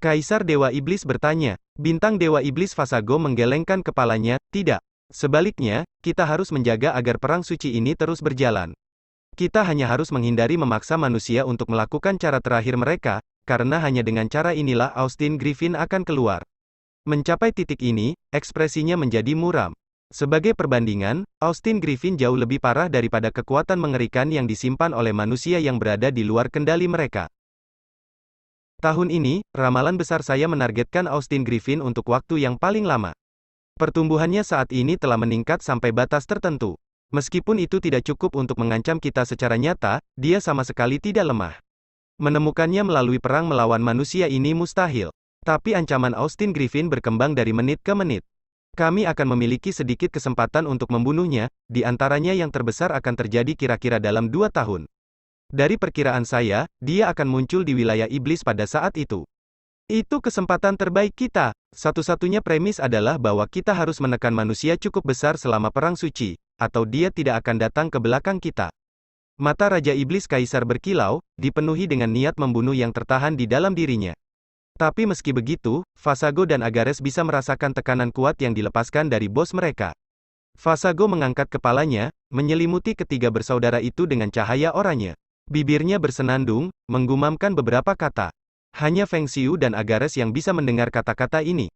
Kaisar Dewa Iblis bertanya. Bintang Dewa Iblis Vasago menggelengkan kepalanya, tidak. Sebaliknya, kita harus menjaga agar perang suci ini terus berjalan. Kita hanya harus menghindari memaksa manusia untuk melakukan cara terakhir mereka, karena hanya dengan cara inilah Austin Griffin akan keluar. Mencapai titik ini, ekspresinya menjadi muram. Sebagai perbandingan, Austin Griffin jauh lebih parah daripada kekuatan mengerikan yang disimpan oleh manusia yang berada di luar kendali mereka. Tahun ini, ramalan besar saya menargetkan Austin Griffin untuk waktu yang paling lama. Pertumbuhannya saat ini telah meningkat sampai batas tertentu. Meskipun itu tidak cukup untuk mengancam kita secara nyata, dia sama sekali tidak lemah. Menemukannya melalui perang melawan manusia ini mustahil. Tapi ancaman Austin Griffin berkembang dari menit ke menit. Kami akan memiliki sedikit kesempatan untuk membunuhnya, di antaranya yang terbesar akan terjadi kira-kira dalam 2 tahun. Dari perkiraan saya, dia akan muncul di wilayah iblis pada saat itu. Itu kesempatan terbaik kita. Satu-satunya premis adalah bahwa kita harus menekan manusia cukup besar selama perang suci, atau dia tidak akan datang ke belakang kita. Mata Raja Iblis Kaisar berkilau, dipenuhi dengan niat membunuh yang tertahan di dalam dirinya. Tapi meski begitu, Vasago dan Agares bisa merasakan tekanan kuat yang dilepaskan dari bos mereka. Vasago mengangkat kepalanya, menyelimuti ketiga bersaudara itu dengan cahaya oranye. Bibirnya bersenandung, menggumamkan beberapa kata. Hanya Feng Xiu dan Agares yang bisa mendengar kata-kata ini.